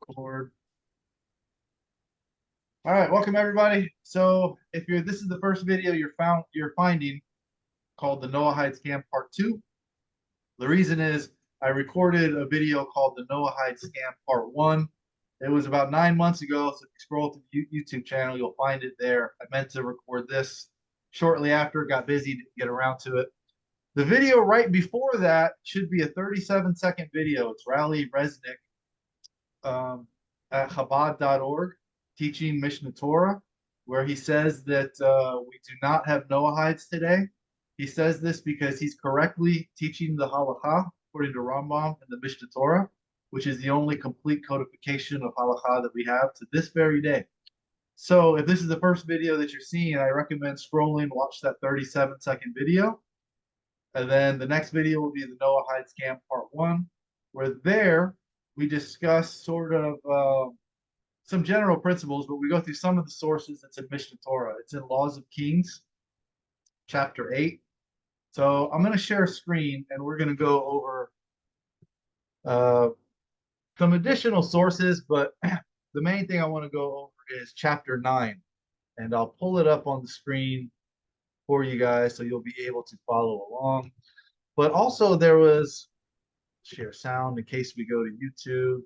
Record. All right, welcome everybody. So if this is the first video you're finding called the Noahide Scam Part 2. The reason is I recorded a video called the Noahide Scam Part 1. It was about 9 months ago, so if you scroll to the YouTube channel, you'll find it there. I meant to record this shortly after, got busy, didn't get around to it. The video right before that should be a 37-second video. It's Rally Resnick at Chabad.org, teaching Mishnah Torah, where he says that we do not have Noahides today. He says this because he's correctly teaching the halakha according to Rambam and the Mishnah Torah, which is the only complete codification of halakha that we have to this very day. So if this is the first video that you're seeing, I recommend scrolling, watch that 37-second video. And then the next video will be the Noahide Scam Part 1, where there we discuss sort of some general principles, but we go through some of the sources that's in Mishnah Torah. It's in Laws of Kings, chapter 8. So I'm going to share a screen, and we're going to go over some additional sources, but the main thing I want to go over is chapter 9. And I'll pull it up on the screen for you guys so you'll be able to follow along. But also there was share sound in case we go to YouTube.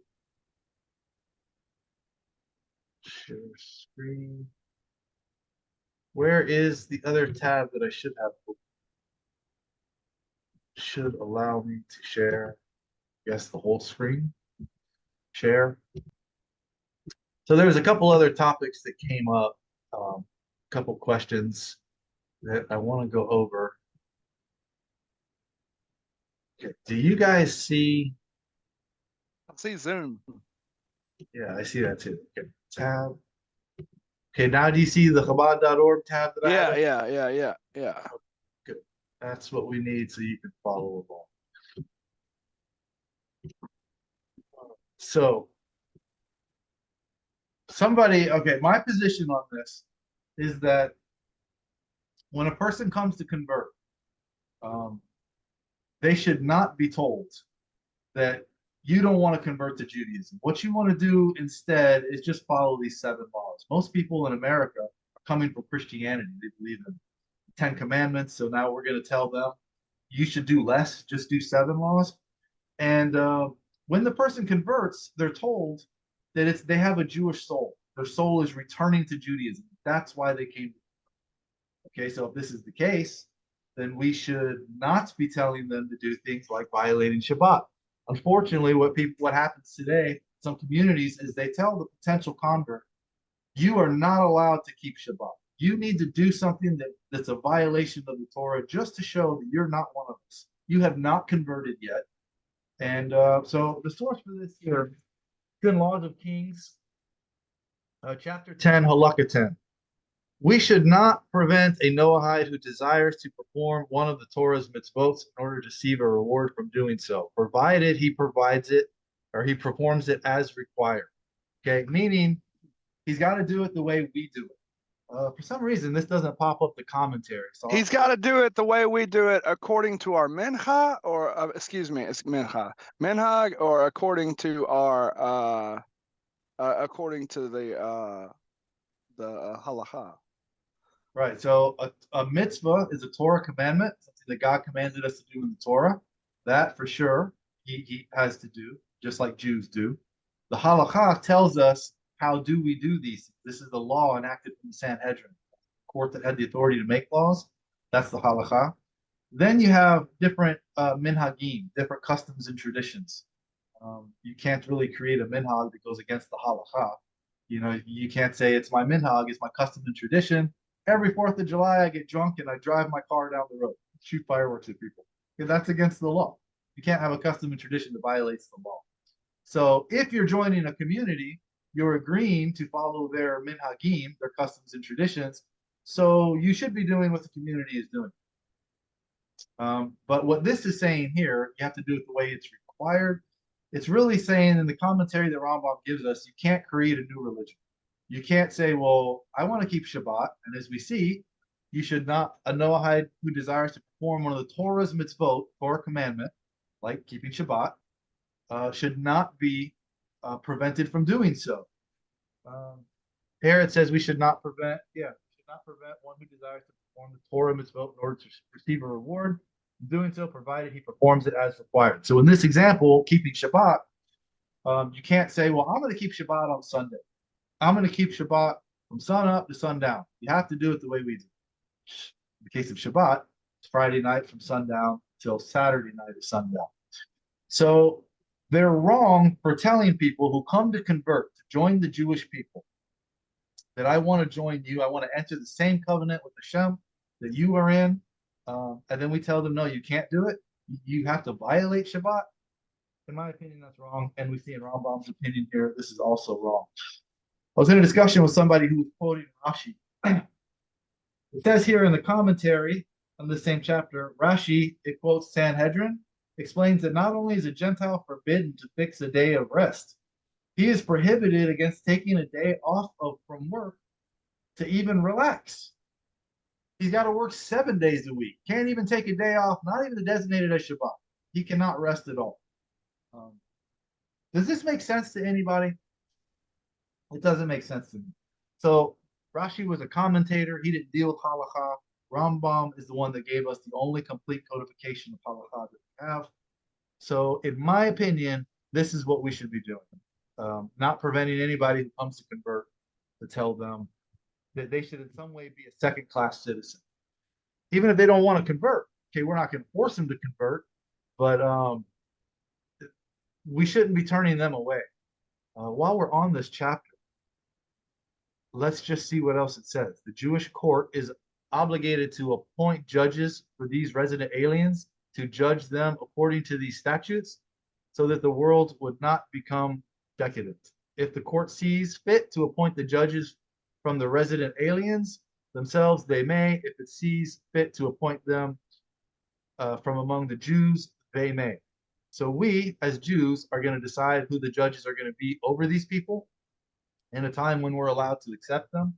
Share screen. Where is the other tab that I should have open? Should allow me to share, yes, the whole screen. Share. So there's a couple other topics that came up, a couple questions that I want to go over. Okay. Do you guys see? I see Zoom. Yeah, I see that too. Okay. Tab. Okay, now do you see the Chabad.org tab that I have? Yeah. Good. That's what we need so you can follow along. So okay, my position on this is that when a person comes to convert, they should not be told that you don't want to convert to Judaism. What you want to do instead is just follow these 7 laws. Most people in America are coming from Christianity. They believe in 10 commandments. So now we're going to tell them you should do less, just do 7 laws. And when the person converts, they're told that they have a Jewish soul. Their soul is returning to Judaism. That's why they came. Okay, so if this is the case, then we should not be telling them to do things like violating Shabbat. Unfortunately, what happens today in some communities is they tell the potential convert, you are not allowed to keep Shabbat. You need to do something that's a violation of the Torah just to show that you're not one of us. You have not converted yet. And so the source for this here is in Laws of Kings, chapter 10, halakha 10. We should not prevent a Noahide who desires to perform one of the Torah's mitzvot in order to receive a reward from doing so, provided he provides it or he performs it as required. Okay, meaning he's got to do it the way we do it. For some reason, this doesn't pop up the commentary. So he's got to do it the way we do it, according to our mincha, or excuse me, it's minhag, or according to our according to the halakha. Right. So a mitzvah is a Torah commandment, something that God commanded us to do in the Torah. That for sure he has to do, just like Jews do. The halakha tells us how do we do these. This is the law enacted from the Sanhedrin, the court that had the authority to make laws. That's the halakha. Then you have different minhagim, different customs and traditions. You can't really create a minhag that goes against the halakha. You know, you can't say it's my minhag, it's my custom and tradition. Every 4th of July, I get drunk and I drive my car down the road, shoot fireworks at people. Okay, that's against the law. You can't have a custom and tradition that violates the law. So if you're joining a community, you're agreeing to follow their minhagim, their customs and traditions. So you should be doing what the community is doing. But what this is saying here, you have to do it the way it's required. It's really saying in the commentary that Rambam gives us, you can't create a new religion. You can't say, well, I want to keep Shabbat. And as we see, you should not, a Noahide who desires to perform one of the Torah's mitzvot, Torah commandment, like keeping Shabbat, should not be prevented from doing so. Here it says we should not prevent, should not prevent one who desires to perform the Torah mitzvot in order to receive a reward. Doing so, provided he performs it as required. So in this example, keeping Shabbat, you can't say, well, I'm going to keep Shabbat on Sunday. I'm going to keep Shabbat from sun up to sundown. You have to do it the way we do. In the case of Shabbat, it's Friday night from sundown till Saturday night at sundown. So they're wrong for telling people who come to convert, to join the Jewish people, that I want to join you. I want to enter the same covenant with Hashem that you are in. And then we tell them, no, you can't do it. You have to violate Shabbat. In my opinion, that's wrong. And we see in Rambam's opinion here, this is also wrong. I was in a discussion with somebody who was quoting Rashi. It says here in the commentary on the same chapter, Rashi, it quotes Sanhedrin, explains that not only is a Gentile forbidden to fix a day of rest, he is prohibited against taking a day off from work to even relax. He's got to work 7 days a week. Can't even take a day off, not even designated as Shabbat. He cannot rest at all. Does this make sense to anybody? It doesn't make sense to me. So Rashi was a commentator. He didn't deal with halakha. Rambam is the one that gave us the only complete codification of halakha that we have. So in my opinion, this is what we should be doing. Not preventing anybody who comes to convert to tell them that they should in some way be a second-class citizen. Even if they don't want to convert, okay, we're not going to force them to convert, but we shouldn't be turning them away. While we're on this chapter, let's just see what else it says. The Jewish court is obligated to appoint judges for these resident aliens to judge them according to these statutes so that the world would not become decadent. If the court sees fit to appoint the judges from the resident aliens themselves, they may. If it sees fit to appoint them from among the Jews, they may. So we, as Jews, are going to decide who the judges are going to be over these people in a time when we're allowed to accept them.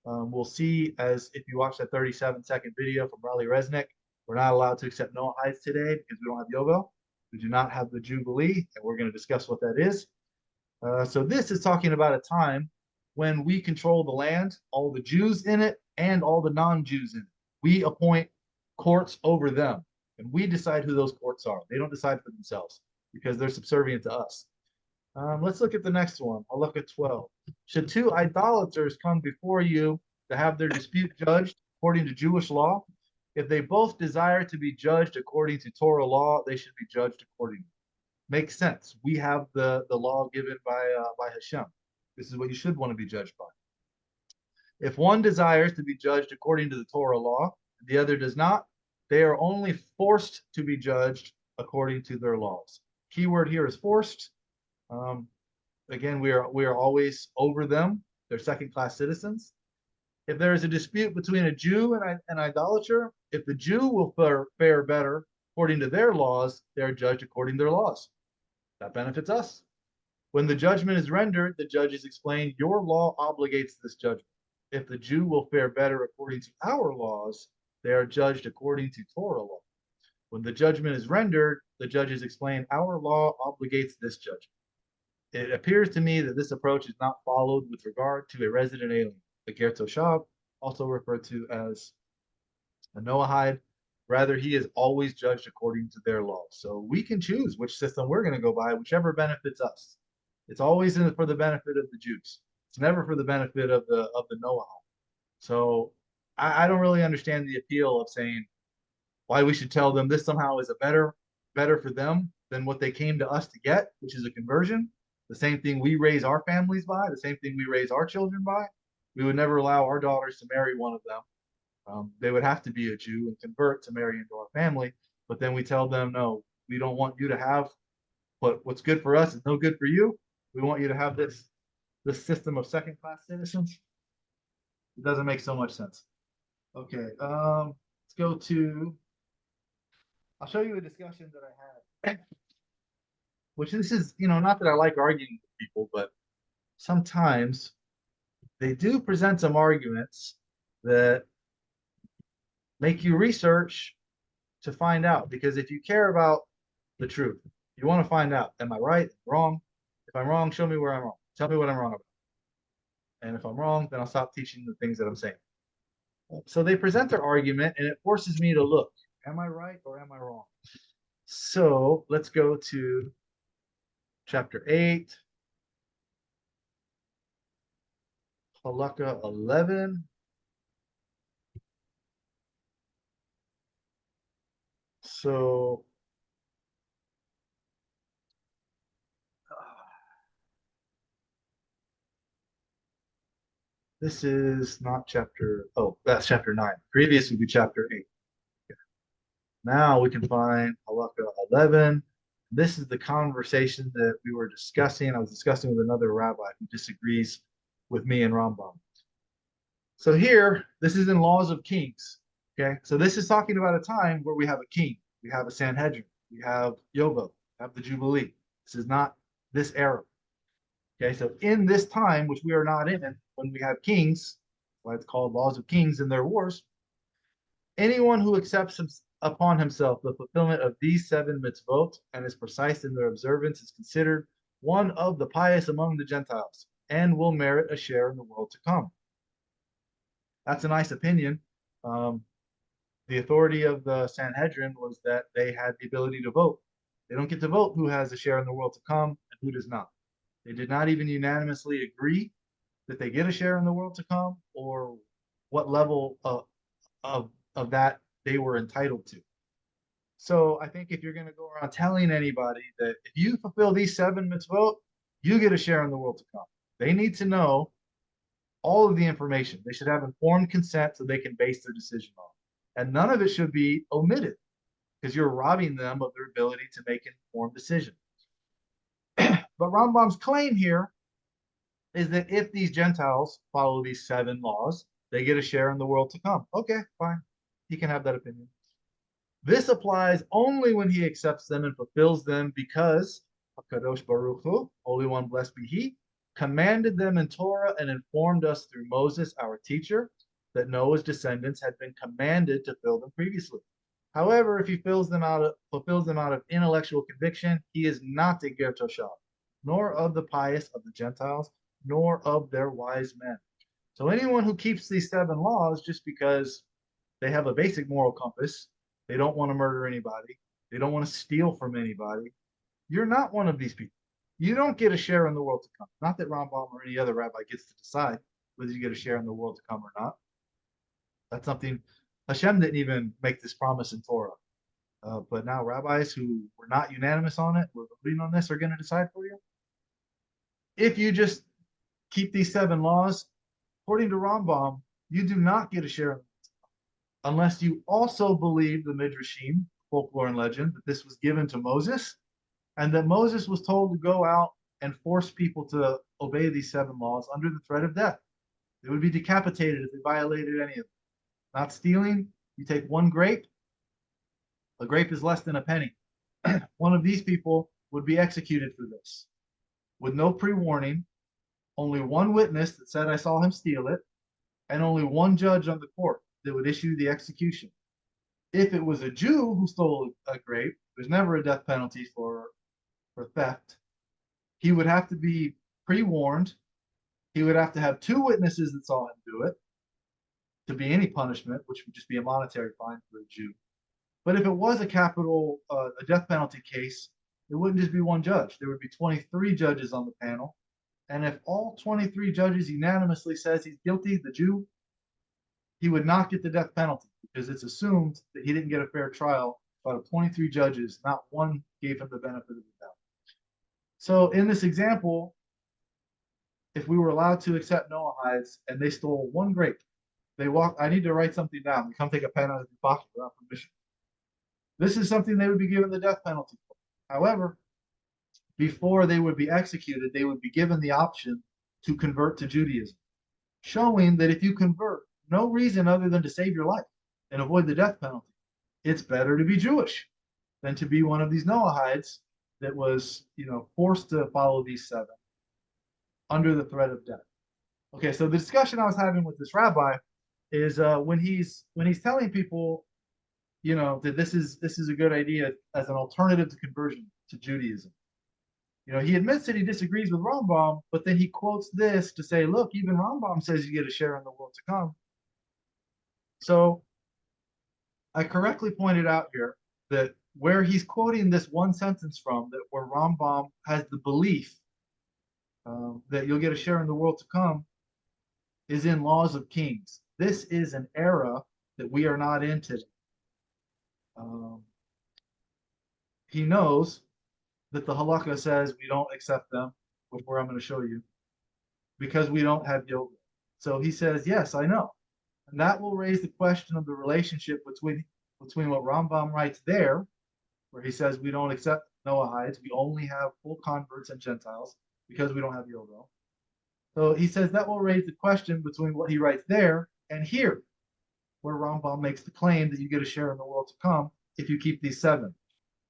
We'll see, as if you watch that 37-second video from Raleigh Resnick, we're not allowed to accept noahides today because we don't have Yovel. We do not have the Jubilee, and we're going to discuss what that is. So this is talking about a time when we control the land, all the Jews in it, and all the non-Jews in it. We appoint courts over them, and we decide who those courts are. They don't decide for themselves because they're subservient to us. Let's look at the next one. I'll look at 12. Should two idolaters come before you to have their dispute judged according to Jewish law? If they both desire to be judged according to Torah law, they should be judged accordingly. Makes sense. We have the law given by Hashem. This is what you should want to be judged by. If one desires to be judged according to the Torah law, and the other does not, they are only forced to be judged according to their laws. Keyword here is forced. Again, we are always over them. They're second-class citizens. If there is a dispute between a Jew and an idolater, if the Jew will fare better according to their laws, they are judged according to their laws. That benefits us. When the judgment is rendered, the judges explain, your law obligates this judgment. If the Jew will fare better according to our laws, they are judged according to Torah law. When the judgment is rendered, the judges explain, our law obligates this judgment. It appears to me that this approach is not followed with regard to a resident alien, the Ger Toshav, also referred to as a noahide. Rather, he is always judged according to their laws. So we can choose which system we're going to go by, whichever benefits us. It's always for the benefit of the Jews. It's never for the benefit of the noahide. So I don't really understand the appeal of saying why we should tell them this somehow is a better for them than what they came to us to get, which is a conversion. The same thing we raise our families by, the same thing we raise our children by. We would never allow our daughters to marry one of them. They would have to be a Jew and convert to marry into our family. But then we tell them, no, we don't want you to have what's good for us is no good for you. We want you to have this system of second-class citizens. It doesn't make so much sense. Okay, let's go to, I'll show you a discussion that I had, which this is, not that I like arguing with people, but sometimes they do present some arguments that make you research to find out. Because if you care about the truth, you want to find out, am I right, wrong? If I'm wrong, show me where I'm wrong. Tell me what I'm wrong about. And if I'm wrong, then I'll stop teaching the things that I'm saying. So they present their argument, and it forces me to look. Am I right or am I wrong? So let's go to chapter 8, halakha 11. So this is not chapter, oh, that's chapter 9. Previous would be chapter 8. Okay. Now we can find halakha 11. This is the conversation that we were discussing. I was discussing with another rabbi who disagrees with me and Rambam. So here, this is in Laws of Kings. Okay, so this is talking about a time where we have a king, we have a Sanhedrin, we have Yovel, we have the Jubilee. This is not this era. Okay, so in this time, which we are not in, when we have kings, why it's called Laws of Kings in their wars, anyone who accepts upon himself the fulfillment of these 7 mitzvot and is precise in their observance is considered one of the pious among the Gentiles and will merit a share in the world to come. That's a nice opinion. The authority of the Sanhedrin was that they had the ability to vote. They don't get to vote who has a share in the world to come and who does not. They did not even unanimously agree that they get a share in the world to come or what level of that they were entitled to. So I think if you're going to go around telling anybody that if you fulfill these 7 mitzvot, you get a share in the world to come, they need to know all of the information. They should have informed consent so they can base their decision on. And none of it should be omitted because you're robbing them of their ability to make an informed decision. But Rambam's claim here is that if these Gentiles follow these 7 laws, they get a share in the world to come. Okay, fine. He can have that opinion. This applies only when he accepts them and fulfills them because HaKadosh Baruch Hu, Holy One, blessed be He, commanded them in Torah and informed us through Moses, our teacher, that Noah's descendants had been commanded to fill them previously. However, if he fulfills them out of intellectual conviction, he is not a ger toshav, nor of the pious of the Gentiles, nor of their wise men. So anyone who keeps these 7 laws just because they have a basic moral compass, they don't want to murder anybody, they don't want to steal from anybody, you're not one of these people. You don't get a share in the world to come. Not that Rambam or any other rabbi gets to decide whether you get a share in the world to come or not. That's something Hashem didn't even make this promise in Torah. But now rabbis who were not unanimous on it, were voting on this, are going to decide for you. If you just keep these 7 laws, according to Rambam, you do not get a share in it unless you also believe the Midrashim, folklore and legend, that this was given to Moses and that Moses was told to go out and force people to obey these 7 laws under the threat of death. They would be decapitated if they violated any of them. Not stealing, you take 1 grape, a grape is less than a penny. One of these people would be executed for this with no pre-warning, only 1 witness that said I saw him steal it, and only 1 judge on the court that would issue the execution. If it was a Jew who stole a grape, there's never a death penalty for theft. He would have to be pre-warned. He would have to have 2 witnesses that saw him do it to be any punishment, which would just be a monetary fine for a Jew. But if it was a capital, a death penalty case, it wouldn't just be 1 judge. There would be 23 judges on the panel. And if all 23 judges unanimously says he's guilty, the Jew, he would not get the death penalty because it's assumed that he didn't get a fair trial. Out of 23 judges, not 1 gave him the benefit of the doubt. So in this example, if we were allowed to accept noahides and they stole 1 grape, they walk, I need to write something down. They come take a pen out of your pocket without permission. This is something they would be given the death penalty for. However, before they would be executed, they would be given the option to convert to Judaism, showing that if you convert, no reason other than to save your life and avoid the death penalty, it's better to be Jewish than to be one of these noahides that was, forced to follow these 7 under the threat of death. Okay, so the discussion I was having with this rabbi is when he's telling people, that this is a good idea as an alternative to conversion to Judaism. He admits that he disagrees with Rambam, but then he quotes this to say, look, even Rambam says you get a share in the world to come. So I correctly pointed out here that where he's quoting this one sentence from, that where Rambam has the belief that you'll get a share in the world to come, is in Laws of Kings. This is an era that we are not in today. He knows that the halakha says we don't accept them, which where I'm going to show you, because we don't have yoga. So he says, yes, I know. And that will raise the question of the relationship between what Rambam writes there, where he says we don't accept noahides, we only have full converts and Gentiles because we don't have yoga. So he says that will raise the question between what he writes there and here, where Rambam makes the claim that you get a share in the world to come if you keep these 7,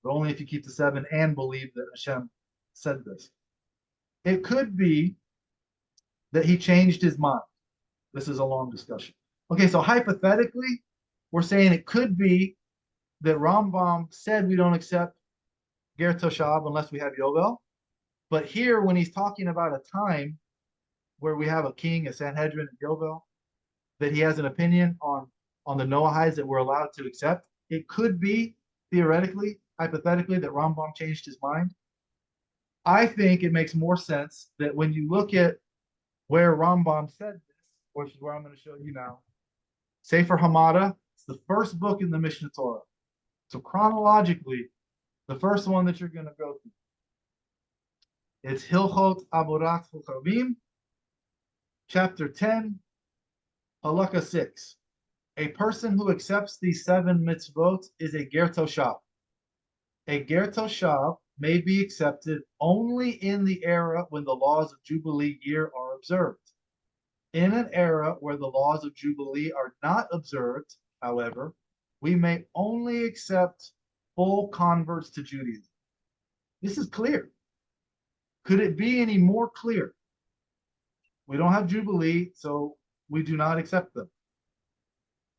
but only if you keep the 7 and believe that Hashem said this. It could be that he changed his mind. This is a long discussion. Okay, so hypothetically, we're saying it could be that Rambam said we don't accept Ger Toshav unless we have Yovel. But here, when he's talking about a time where we have a king, a Sanhedrin, and Yovel, that he has an opinion on the Noahides that we're allowed to accept, it could be, theoretically, hypothetically, that Rambam changed his mind. I think it makes more sense that when you look at where Rambam said this, which is where I'm going to show you now, Sefer Hamada, it's the first book in the Mishnah Torah. So chronologically, the first one that you're going to go through, it's Hilchot Melachim, chapter 10, halakha 6. A person who accepts these 7 mitzvot is a ger toshav. A ger toshav may be accepted only in the era when the laws of Jubilee year are observed. In an era where the laws of Jubilee are not observed, however, we may only accept full converts to Judaism. This is clear. Could it be any more clear? We don't have Jubilee, so we do not accept them.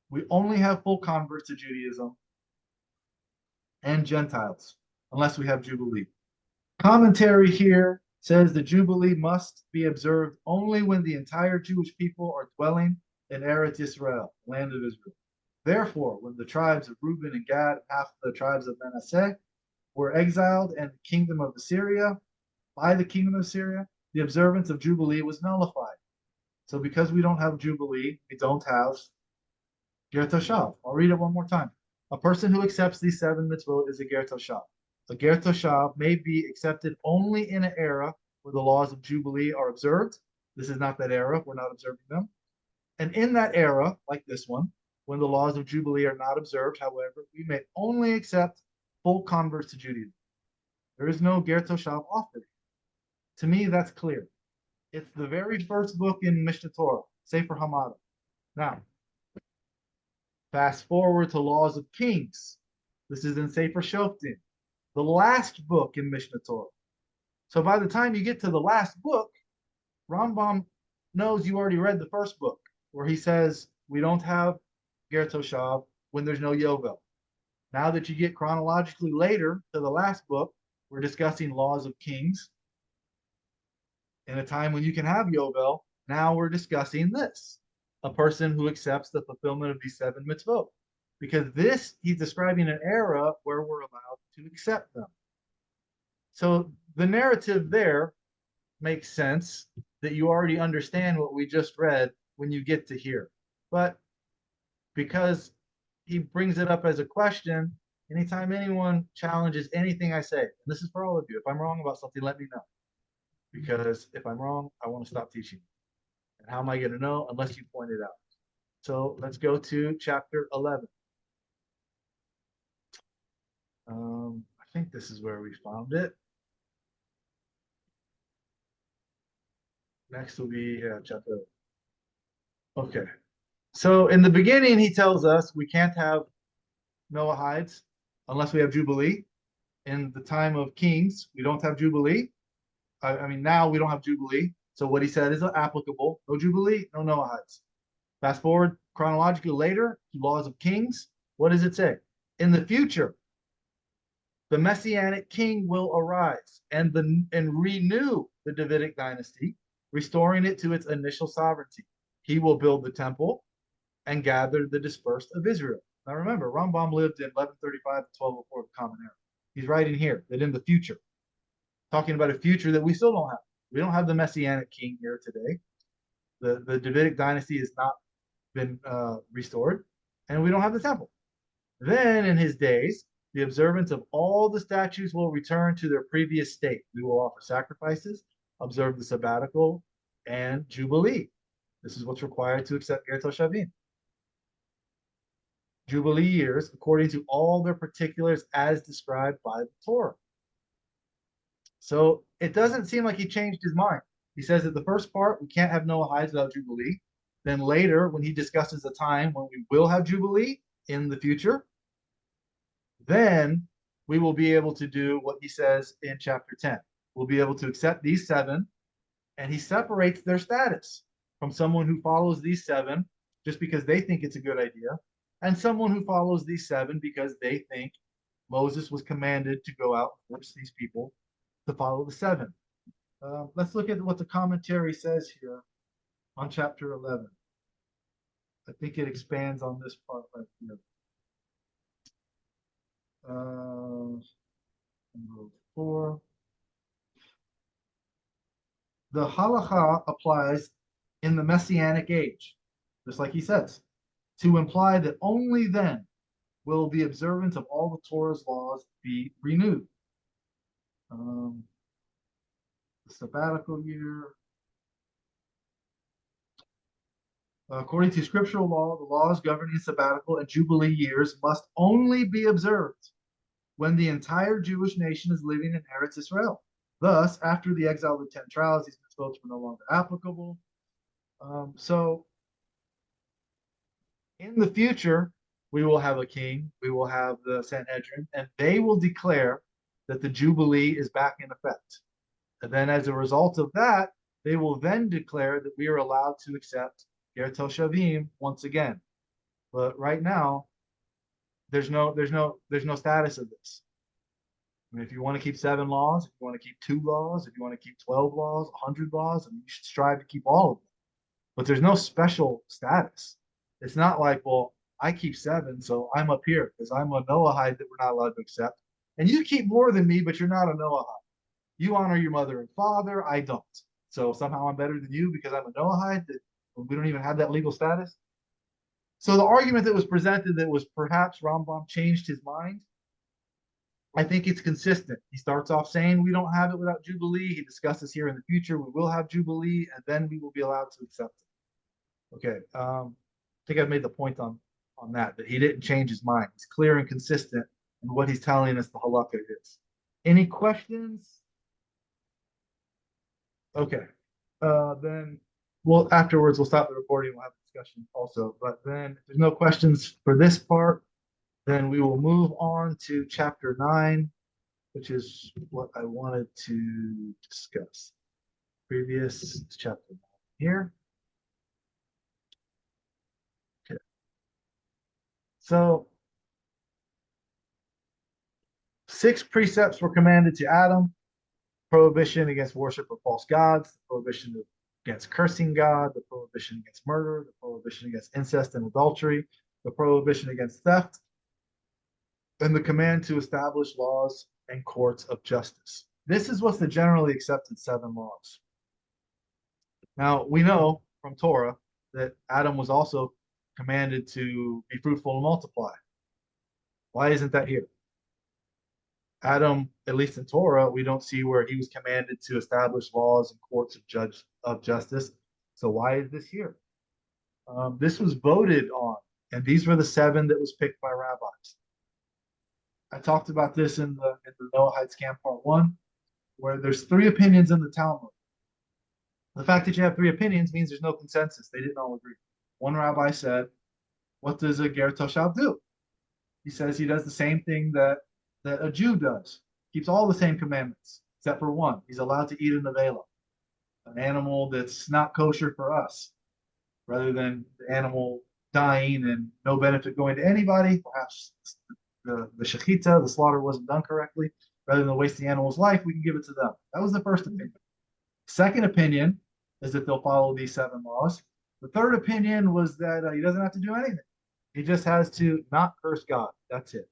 We only have full converts to Judaism and Gentiles, unless we have Jubilee. Commentary here says the Jubilee must be observed only when the entire Jewish people are dwelling in Eretz Yisrael, land of Israel. Therefore, when the tribes of Reuben and Gad and half of the tribes of Manasseh were exiled and the kingdom of Assyria, by the kingdom of Assyria, the observance of Jubilee was nullified. So because we don't have Jubilee, we don't have Ger Toshav. I'll read it one more time. A person who accepts these 7 mitzvot is a Ger Toshav. A Ger Toshav may be accepted only in an era where the laws of Jubilee are observed. This is not that era. We're not observing them. And in that era, like this one, when the laws of Jubilee are not observed, however, we may only accept full converts to Judaism. There is no Ger Toshav offered. To me, that's clear. It's the very first book in Mishnah Torah, Sefer Hamada. Now, fast forward to Laws of Kings. This is in Sefer Shoftim, the last book in Mishnah Torah. So by the time you get to the last book, Rambam knows you already read the first book, where he says we don't have Ger Toshav when there's no Yovel. Now that you get chronologically later to the last book, we're discussing Laws of Kings. In a time when you can have Yovel, now we're discussing this. A person who accepts the fulfillment of these 7 mitzvot. Because this, he's describing an era where we're allowed to accept them. So the narrative there makes sense that you already understand what we just read when you get to here. But because he brings it up as a question, anytime anyone challenges anything I say, and this is for all of you, if I'm wrong about something, let me know. Because if I'm wrong, I want to stop teaching. And how am I going to know unless you point it out? So let's go to chapter 11. I think this is where we found it. Next will be chapter. Okay. So in the beginning, he tells us we can't have noahides unless we have Jubilee. In the time of Kings, we don't have Jubilee. I mean, now we don't have Jubilee. So what he said is applicable. No Jubilee, no noahides. Fast forward chronologically later to Laws of Kings. What does it say? In the future, the Messianic king will arise and renew the Davidic dynasty, restoring it to its initial sovereignty. He will build the temple and gather the dispersed of Israel. Now remember, Rambam lived in 1135 to 1204 of the Common Era. He's writing here that in the future, talking about a future that we still don't have. We don't have the Messianic king here today. The Davidic dynasty has not been restored, and we don't have the temple. Then in his days, the observance of all the statutes will return to their previous state. We will offer sacrifices, observe the sabbatical, and Jubilee. This is what's required to accept Ger Toshavim. Jubilee years, according to all their particulars as described by the Torah. So it doesn't seem like he changed his mind. He says that the first part, we can't have noahides without Jubilee. Then later, when he discusses a time when we will have Jubilee in the future, then we will be able to do what he says in chapter 10. We'll be able to accept these 7, and he separates their status from someone who follows these 7 just because they think it's a good idea, and someone who follows these 7 because they think Moses was commanded to go out and force these people to follow the 7. Let's look at what the commentary says here on chapter 11. I think it expands on this part right here. Number 4. The halacha applies in the Messianic age, just like he says, to imply that only then will the observance of all the Torah's laws be renewed. The sabbatical year. According to scriptural law, the laws governing sabbatical and jubilee years must only be observed when the entire Jewish nation is living in Eretz Israel. Thus, after the exile of the 10 trials, these mitzvot were no longer applicable. So, in the future, we will have a king, we will have the Sanhedrin, and they will declare that the Jubilee is back in effect. And then as a result of that, they will then declare that we are allowed to accept Ger Toshavim once again. But right now, there's no status of this. I mean, if you want to keep 7 laws, if you want to keep 2 laws, if you want to keep 12 laws, 100 laws, I mean, you should strive to keep all of them. But there's no special status. It's not like, well, I keep 7, so I'm up here because I'm a noahide that we're not allowed to accept. And you keep more than me, but you're not a noahide. You honor your mother and father, I don't. So somehow I'm better than you because I'm a noahide, that we don't even have that legal status. So the argument that was presented that was perhaps Rambam changed his mind, I think it's consistent. He starts off saying we don't have it without Jubilee. He discusses here in the future we will have Jubilee, and then we will be allowed to accept it. Okay, I think I've made the point on that he didn't change his mind. He's clear and consistent in what he's telling us the halakha is. Any questions? Okay, then afterwards we'll stop the recording. We'll have a discussion also. But then if there's no questions for this part, then we will move on to chapter 9, which is what I wanted to discuss. Previous chapter 9 here. Okay. So 6 precepts were commanded to Adam: prohibition against worship of false gods, the prohibition against cursing God, the prohibition against murder, the prohibition against incest and adultery, the prohibition against theft, and the command to establish laws and courts of justice. This is what's the generally accepted 7 laws. Now, we know from Torah that Adam was also commanded to be fruitful and multiply. Why isn't that here? Adam, at least in Torah, we don't see where he was commanded to establish laws and courts of justice. So why is this here? This was voted on, and these were the 7 that was picked by rabbis. I talked about this in the Noahide Scam Part 1, where there's 3 opinions in the Talmud. The fact that you have 3 opinions means there's no consensus. They didn't all agree. One rabbi said, what does a Ger Toshav do? He says he does the same thing that a Jew does. Keeps all the same commandments, except for one. He's allowed to eat a nevela, an animal that's not kosher for us, rather than the animal dying and no benefit going to anybody. Perhaps the shechita, the slaughter wasn't done correctly, rather than waste the animal's life, we can give it to them. That was the first opinion. Second opinion is that they'll follow these 7 laws. The third opinion was that he doesn't have to do anything. He just has to not curse God. That's it.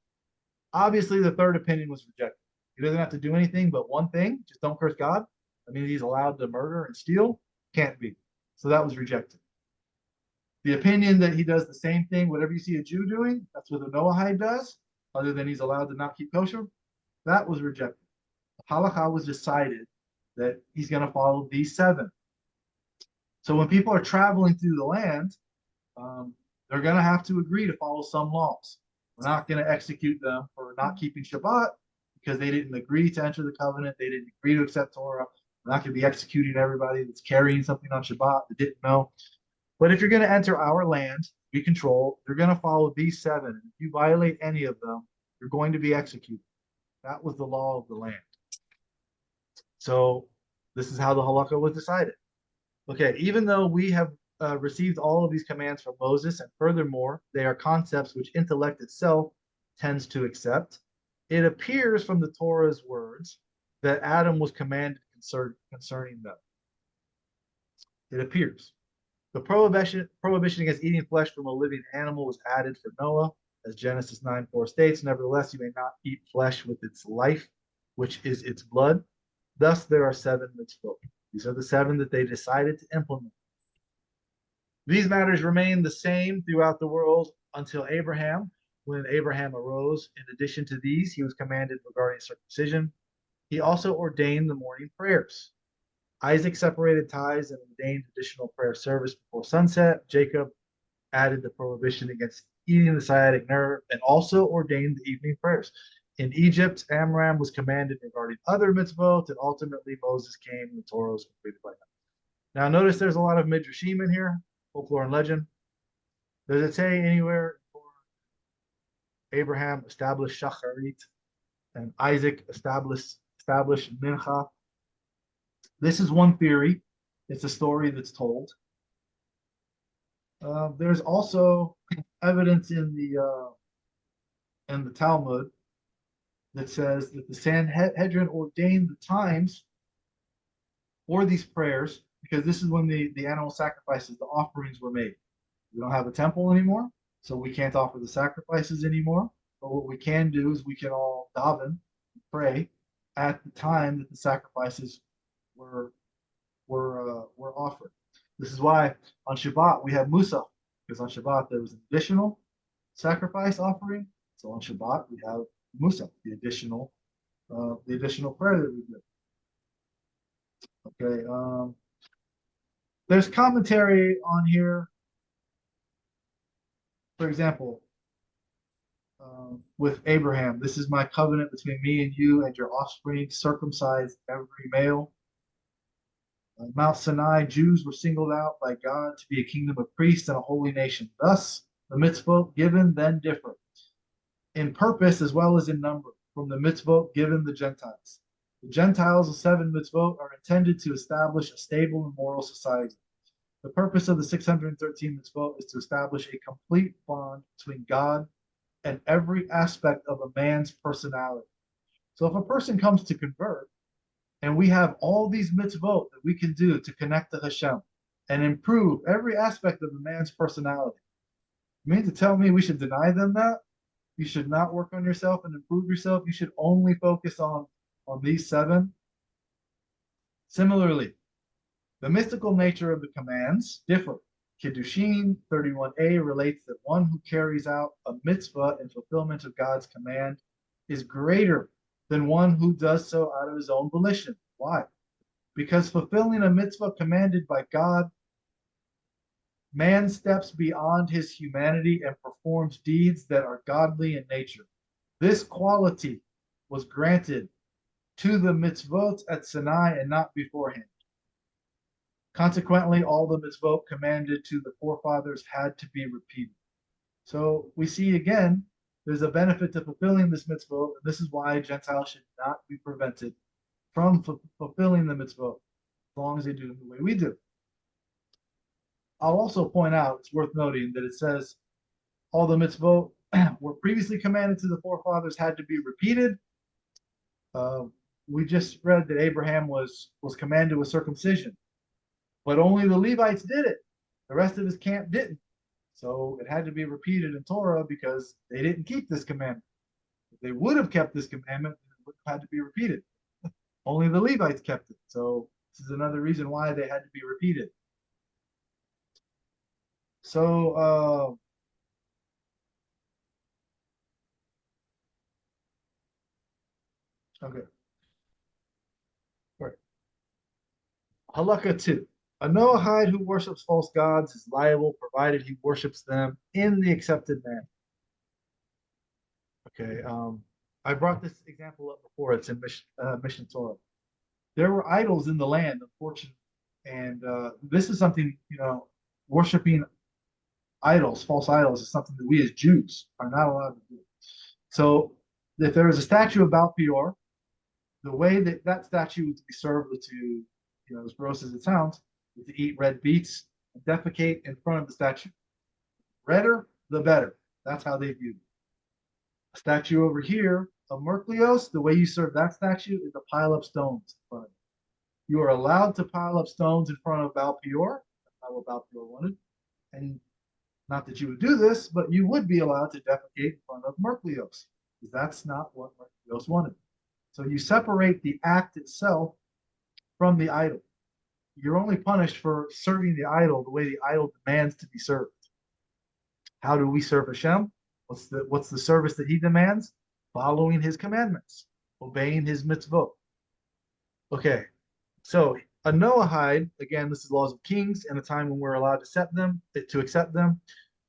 Obviously, the third opinion was rejected. He doesn't have to do anything but one thing, just don't curse God. I mean, he's allowed to murder and steal? Can't be. So that was rejected. The opinion that he does the same thing, whatever you see a Jew doing, that's what a noahide does, other than he's allowed to not keep kosher, that was rejected. Halakha was decided that he's going to follow these 7. So when people are traveling through the land, they're going to have to agree to follow some laws. We're not going to execute them for not keeping Shabbat because they didn't agree to enter the covenant. They didn't agree to accept Torah. We're not going to be executing everybody that's carrying something on Shabbat that didn't know. But if you're going to enter our land, we control, you're going to follow these 7. If you violate any of them, you're going to be executed. That was the law of the land. So this is how the halakha was decided. Okay, even though we have received all of these commands from Moses, and furthermore, they are concepts which intellect itself tends to accept, it appears from the Torah's words that Adam was commanded concerning them. It appears. The prohibition against eating flesh from a living animal was added for Noah, as Genesis 9:4 states, nevertheless, you may not eat flesh with its life, which is its blood. Thus, there are 7 mitzvot. These are the 7 that they decided to implement. These matters remained the same throughout the world until Abraham. When Abraham arose, in addition to these, he was commanded regarding circumcision. He also ordained the morning prayers. Isaac separated tithes and ordained additional prayer service before sunset. Jacob added the prohibition against eating the sciatic nerve and also ordained the evening prayers. In Egypt, Amram was commanded regarding other mitzvot, and ultimately Moses came and the Torah was completed by him. Now, notice there's a lot of midrashim in here, folklore and legend. Does it say anywhere Abraham established shacharit and Isaac established mincha? This is one theory. It's a story that's told. There's also evidence in the Talmud that says that the Sanhedrin ordained the times for these prayers because this is when the animal sacrifices, the offerings were made. We don't have a temple anymore, so we can't offer the sacrifices anymore. But what we can do is we can all daven, pray at the time that the sacrifices were offered. This is why on Shabbat we have Musa, because on Shabbat there was an additional sacrifice offering. So on Shabbat we have Musa, the additional prayer that we do. Okay. There's commentary on here. For example, with Abraham, this is my covenant between me and you and your offspring, circumcise every male. Mount Sinai, Jews were singled out by God to be a kingdom of priests and a holy nation. Thus, the mitzvot given then differ in purpose as well as in number from the mitzvot given the Gentiles. The Gentiles, the 7 mitzvot, are intended to establish a stable and moral society. The purpose of the 613 mitzvot is to establish a complete bond between God and every aspect of a man's personality. So if a person comes to convert, and we have all these mitzvot that we can do to connect to Hashem and improve every aspect of a man's personality, you mean to tell me we should deny them that? You should not work on yourself and improve yourself. You should only focus on these 7. Similarly, the mystical nature of the commands differ. Kiddushin 31a relates that one who carries out a mitzvah in fulfillment of God's command is greater than one who does so out of his own volition. Why? Because fulfilling a mitzvah commanded by God, man steps beyond his humanity and performs deeds that are godly in nature. This quality was granted to the mitzvot at Sinai and not beforehand. Consequently, all the mitzvot commanded to the forefathers had to be repeated. So we see again, there's a benefit to fulfilling this mitzvah, and this is why Gentiles should not be prevented from fulfilling the mitzvah as long as they do it the way we do. I'll also point out, it's worth noting that it says all the mitzvot were previously commanded to the forefathers had to be repeated. We just read that Abraham was commanded with circumcision, but only the Levites did it. The rest of his camp didn't. So it had to be repeated in Torah because they didn't keep this commandment. If they would have kept this commandment, it would have had to be repeated. Only the Levites kept it. So this is another reason why they had to be repeated. So okay. All right. Halakha 2. A noahide who worships false gods is liable provided he worships them in the accepted manner. Okay, I brought this example up before. It's in Mishnah Torah. There were idols in the land, unfortunately, and this is something, worshiping idols, false idols, is something that we as Jews are not allowed to do. So, if there is a statue of Baal Peor, the way that that statue was to be served was to, as gross as it sounds, was to eat red beets and defecate in front of the statue. Redder, the better. That's how they viewed it. A statue over here of Merklios, the way you serve that statue is to pile up stones in front of it. You are allowed to pile up stones in front of Baal Peor. That's not what Baal Peor wanted. And not that you would do this, but you would be allowed to defecate in front of Merklios, because that's not what Merklios wanted. So you separate the act itself from the idol. You're only punished for serving the idol the way the idol demands to be served. How do we serve Hashem? What's the service that he demands? Following his commandments, obeying his mitzvot. Okay, so a noahide, again, this is laws of kings, in a time when we're allowed to accept them,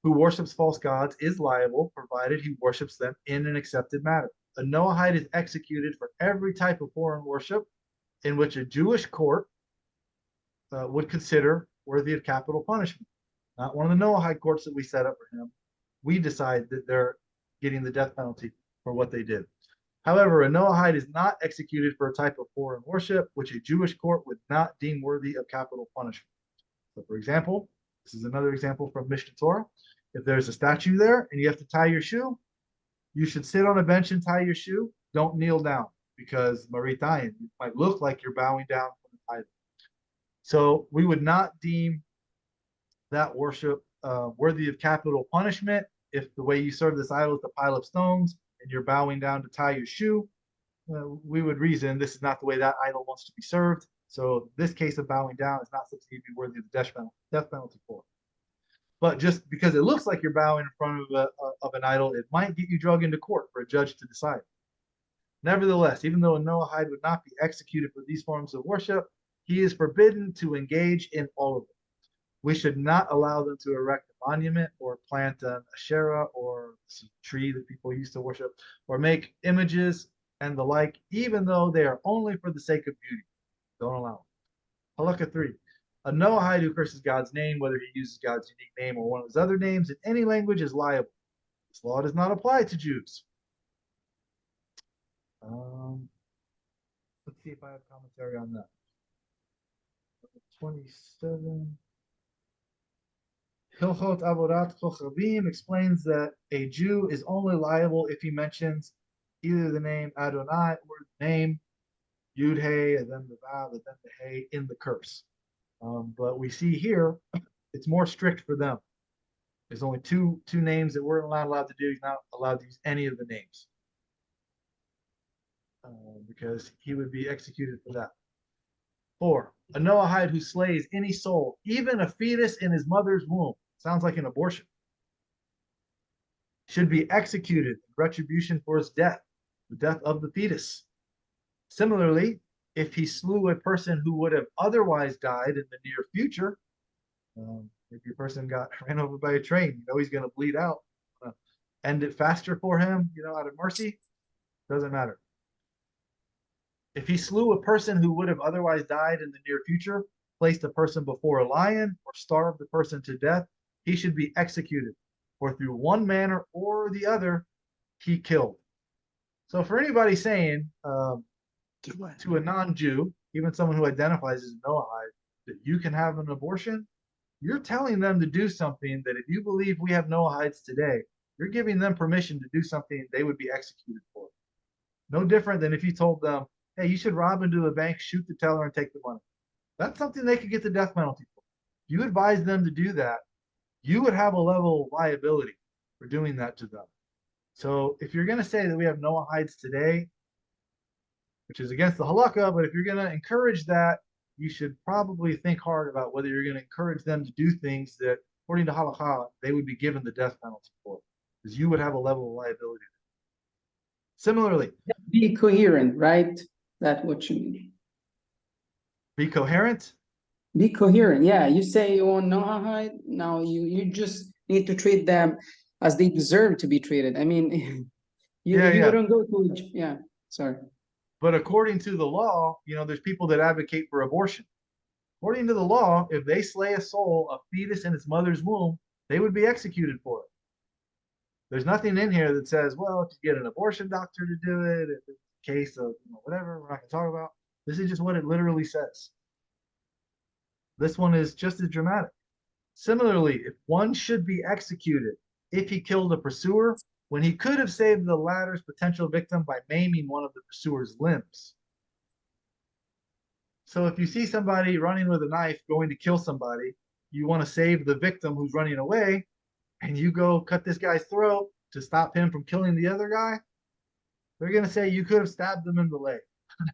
who worships false gods is liable, provided he worships them in an accepted manner. A noahide is executed for every type of foreign worship in which a Jewish court would consider worthy of capital punishment. Not one of the noahide courts that we set up for him. We decide that they're getting the death penalty for what they did. However, a noahide is not executed for a type of foreign worship which a Jewish court would not deem worthy of capital punishment. So, for example, this is another example from Mishnah Torah. If there's a statue there and you have to tie your shoe, you should sit on a bench and tie your shoe. Don't kneel down, because Maritayan, it might look like you're bowing down from the idol. So we would not deem that worship worthy of capital punishment if the way you serve this idol is to pile up stones and you're bowing down to tie your shoe. We would reason this is not the way that idol wants to be served. So this case of bowing down is not something you'd be worthy of the death penalty for. But just because it looks like you're bowing in front of an idol, it might get you dragged into court for a judge to decide. Nevertheless, even though a noahide would not be executed for these forms of worship, he is forbidden to engage in all of them. We should not allow them to erect a monument or plant an asherah or some tree that people used to worship, or make images and the like, even though they are only for the sake of beauty. Don't allow them. Halakha 3. A noahide who curses God's name, whether he uses God's unique name or one of his other names in any language, is liable. This law does not apply to Jews. Let's see if I have commentary on that. 27. Hilchot Avodat Kochavim explains that a Jew is only liable if he mentions either the name Adonai or the name Yud Hey, and then the Vav, and then the Hey in the curse. But we see here it's more strict for them. There's only two names that we're not allowed to do. He's not allowed to use any of the names because he would be executed for that. 4. A noahide who slays any soul, even a fetus in his mother's womb, sounds like an abortion, should be executed in retribution for his death, the death of the fetus. Similarly, if he slew a person who would have otherwise died in the near future, if your person got ran over by a train, he's going to bleed out. End it faster for him, out of mercy. Doesn't matter. If he slew a person who would have otherwise died in the near future, placed a person before a lion, or starved the person to death, he should be executed, for through one manner or the other, he killed. So for anybody saying to a non-Jew, even someone who identifies as a noahide, that you can have an abortion, you're telling them to do something that if you believe we have noahides today, You're giving them permission to do something they would be executed for. No different than if you told them, hey, you should rob into a bank, shoot the teller, and take the money. That's something they could get the death penalty for. If you advise them to do that, you would have a level of liability for doing that to them. So if you're going to say that we have noahides today, which is against the halakha, but if you're going to encourage that, you should probably think hard about whether you're going to encourage them to do things that, according to halakha, they would be given the death penalty for, because you would have a level of liability. Similarly, Be coherent, right? That's what you mean. be coherent. Be coherent. Yeah, you say you want noahide. Now you just need to treat them as they deserve to be treated. I mean, you wouldn't go to sorry. But according to the law, there's people that advocate for abortion. According to the law, if they slay a soul, a fetus in its mother's womb, they would be executed for it. There's nothing in here that says, well, if you get an abortion doctor to do it, if it's a case of whatever we're not going to talk about. This is just what it literally says. This one is just as dramatic. Similarly, if one should be executed if he killed a pursuer, when he could have saved the latter's potential victim by maiming one of the pursuer's limbs. So if you see somebody running with a knife going to kill somebody, you want to save the victim who's running away, and you go cut this guy's throat to stop him from killing the other guy, they're going to say you could have stabbed him in the leg.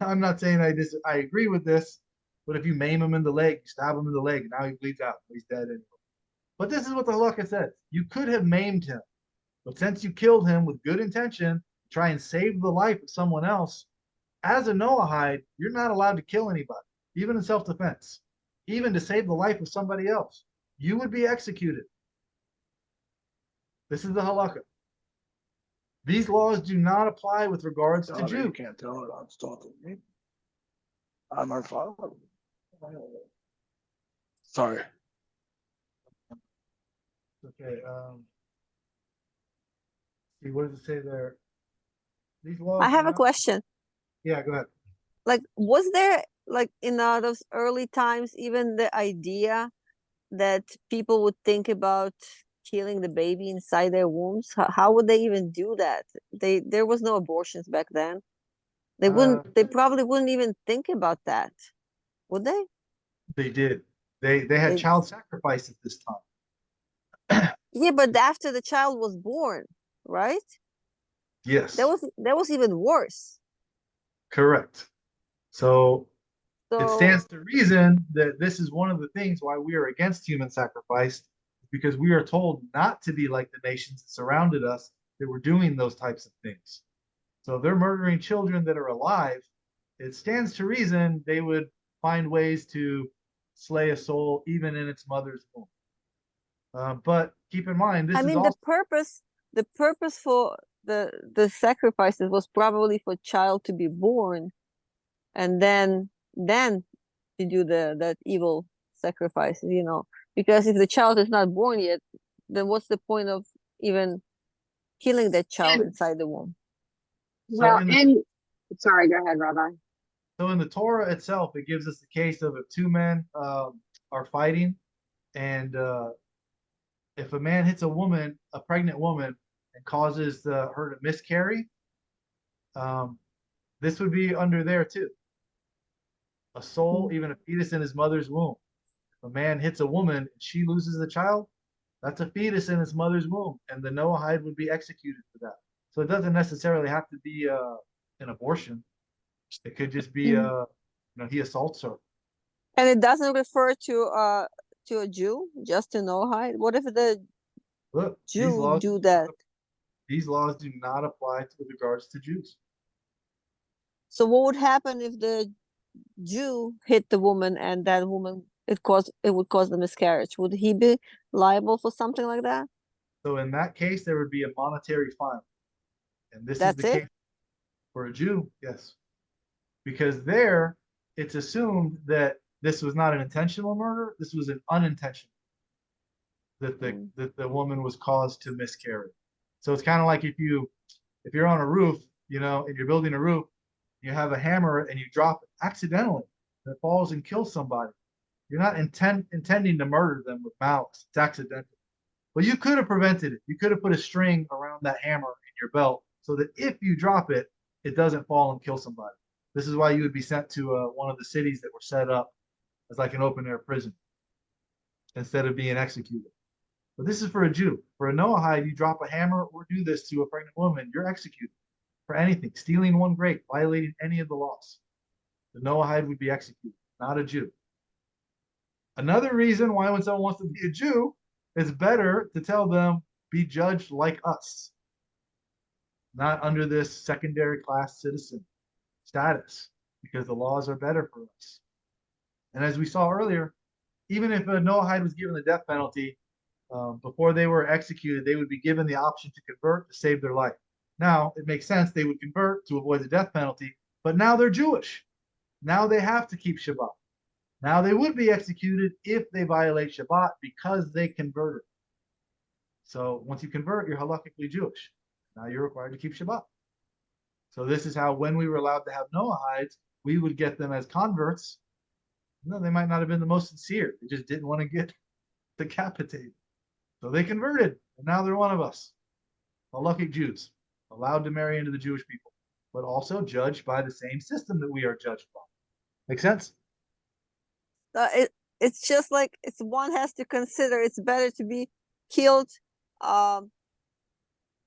I'm not saying I agree with this, but if you maim him in the leg, you stab him in the leg, now he bleeds out, he's dead anyway. But this is what the halakha says. You could have maimed him, but since you killed him with good intention, try and save the life of someone else, as a noahide, you're not allowed to kill anybody, even in self-defense, even to save the life of somebody else. You would be executed. This is the halakha. These laws do not apply with regards to Jews. You can't tell it. I'm talking to me. I'm our father. Sorry. Okay. See, what does it say there? These laws. I have a question. Yeah, go ahead. Like, was there, like, in those early times, even the idea that people would think about killing the baby inside their wombs? How would they even do that? There was no abortions back then. They wouldn't. They probably wouldn't even think about that, would they? They did. They had child sacrifice at this time. Yeah, but after the child was born, right? Yes. That was even worse. Correct. So it stands to reason that this is one of the things why we are against human sacrifice, because we are told not to be like the nations that surrounded us that were doing those types of things. So if they're murdering children that are alive, it stands to reason they would find ways to slay a soul even in its mother's womb. But keep in mind, this is also the purpose for the sacrifices was probably for child to be born, and then to do that evil sacrifices, because if the child is not born yet, then what's the point of even killing that child inside the womb? Well, sorry, go ahead, Rabbi. So in the Torah itself, it gives us the case of if two men are fighting, and if a man hits a pregnant woman, and causes her to miscarry, this would be under there too. A soul, even a fetus in his mother's womb. If a man hits a woman and she loses a child, that's a fetus in his mother's womb, and the noahide would be executed for that. So it doesn't necessarily have to be an abortion. It could just be he assaults her. And it doesn't refer to a Jew, just to noahide. What if the Jew do that? These laws do not apply with regards to Jews. So what would happen if the Jew hit the woman and that woman it would cause the miscarriage? Would he be liable for something like that? So in that case, there would be a monetary fine. And this That's is the case for a Jew, yes. Because there, it's assumed that this was not an intentional murder, this was an unintentional. That the woman was caused to miscarry. So it's kind of like if you're on a roof, and you're building a roof, you have a hammer and you drop it accidentally, and it falls and kills somebody. You're not intending to murder them with malice. It's accidental. But you could have prevented it. You could have put a string around that hammer in your belt so that if you drop it, it doesn't fall and kill somebody. This is why you would be sent to one of the cities that were set up as like an open air prison instead of being executed. But this is for a Jew. For a noahide, you drop a hammer or do this to a pregnant woman, you're executed for anything, stealing one grape, violating any of the laws. The noahide would be executed, not a Jew. Another reason why when someone wants to be a Jew, it's better to tell them, be judged like us, not under this secondary class citizen status, because the laws are better for us. And as we saw earlier, even if a noahide was given the death penalty, before they were executed, they would be given the option to convert to save their life. Now, it makes sense they would convert to avoid the death penalty, but now they're Jewish. Now they have to keep Shabbat. Now they would be executed if they violate Shabbat because they converted. So once you convert, you're halakhically Jewish. Now you're required to keep Shabbat. So this is how, when we were allowed to have noahides, we would get them as converts. No, they might not have been the most sincere. They just didn't want to get decapitated. So they converted, and now they're one of us. Halakhic Jews, allowed to marry into the Jewish people, but also judged by the same system that we are judged by. Make sense? It's just like one has to consider it's better to be killed.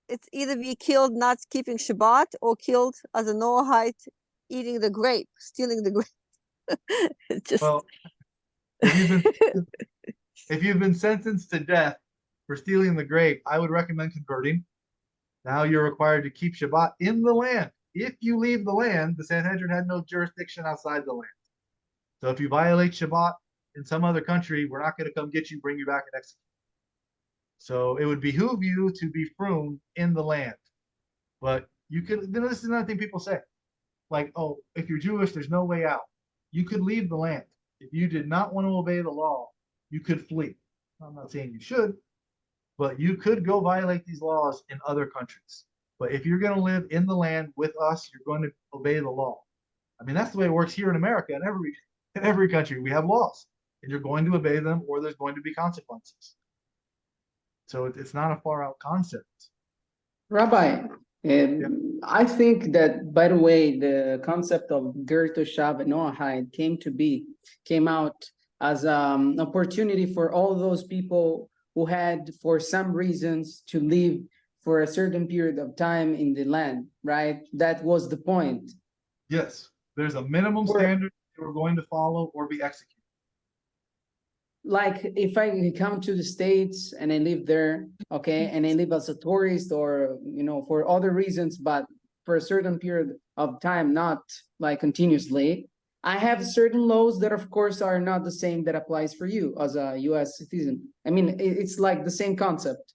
It's either be killed not keeping Shabbat or killed as a noahide eating the grape, stealing the grape. Just... Well, if you've been sentenced to death for stealing the grape, I would recommend converting. Now you're required to keep Shabbat in the land. If you leave the land, the Sanhedrin had no jurisdiction outside the land. So if you violate Shabbat in some other country, we're not going to come get you, bring you back, and execute. So it would behoove you to be frum in the land. But you could, this is another thing people say. Like, oh, if you're Jewish, there's no way out. You could leave the land. If you did not want to obey the law, you could flee. I'm not saying you should, but you could go violate these laws in other countries. But if you're going to live in the land with us, you're going to obey the law. I mean, that's the way it works here in America. In every country, we have laws, and you're going to obey them, or there's going to be consequences. So it's not a far out concept. Rabbi, I think that, by the way, the concept of Ger Toshav and noahide came out as an opportunity for all those people who had, for some reasons, to live for a certain period of time in the land, right? That was the point. Yes, there's a minimum standard that we're going to follow or be executed. Like if I come to the States and I live there, okay, and I live as a tourist or, for other reasons, but for a certain period of time, not like continuously, I have certain laws that, of course, are not the same that applies for you as a U.S. citizen. I mean, it's like the same concept.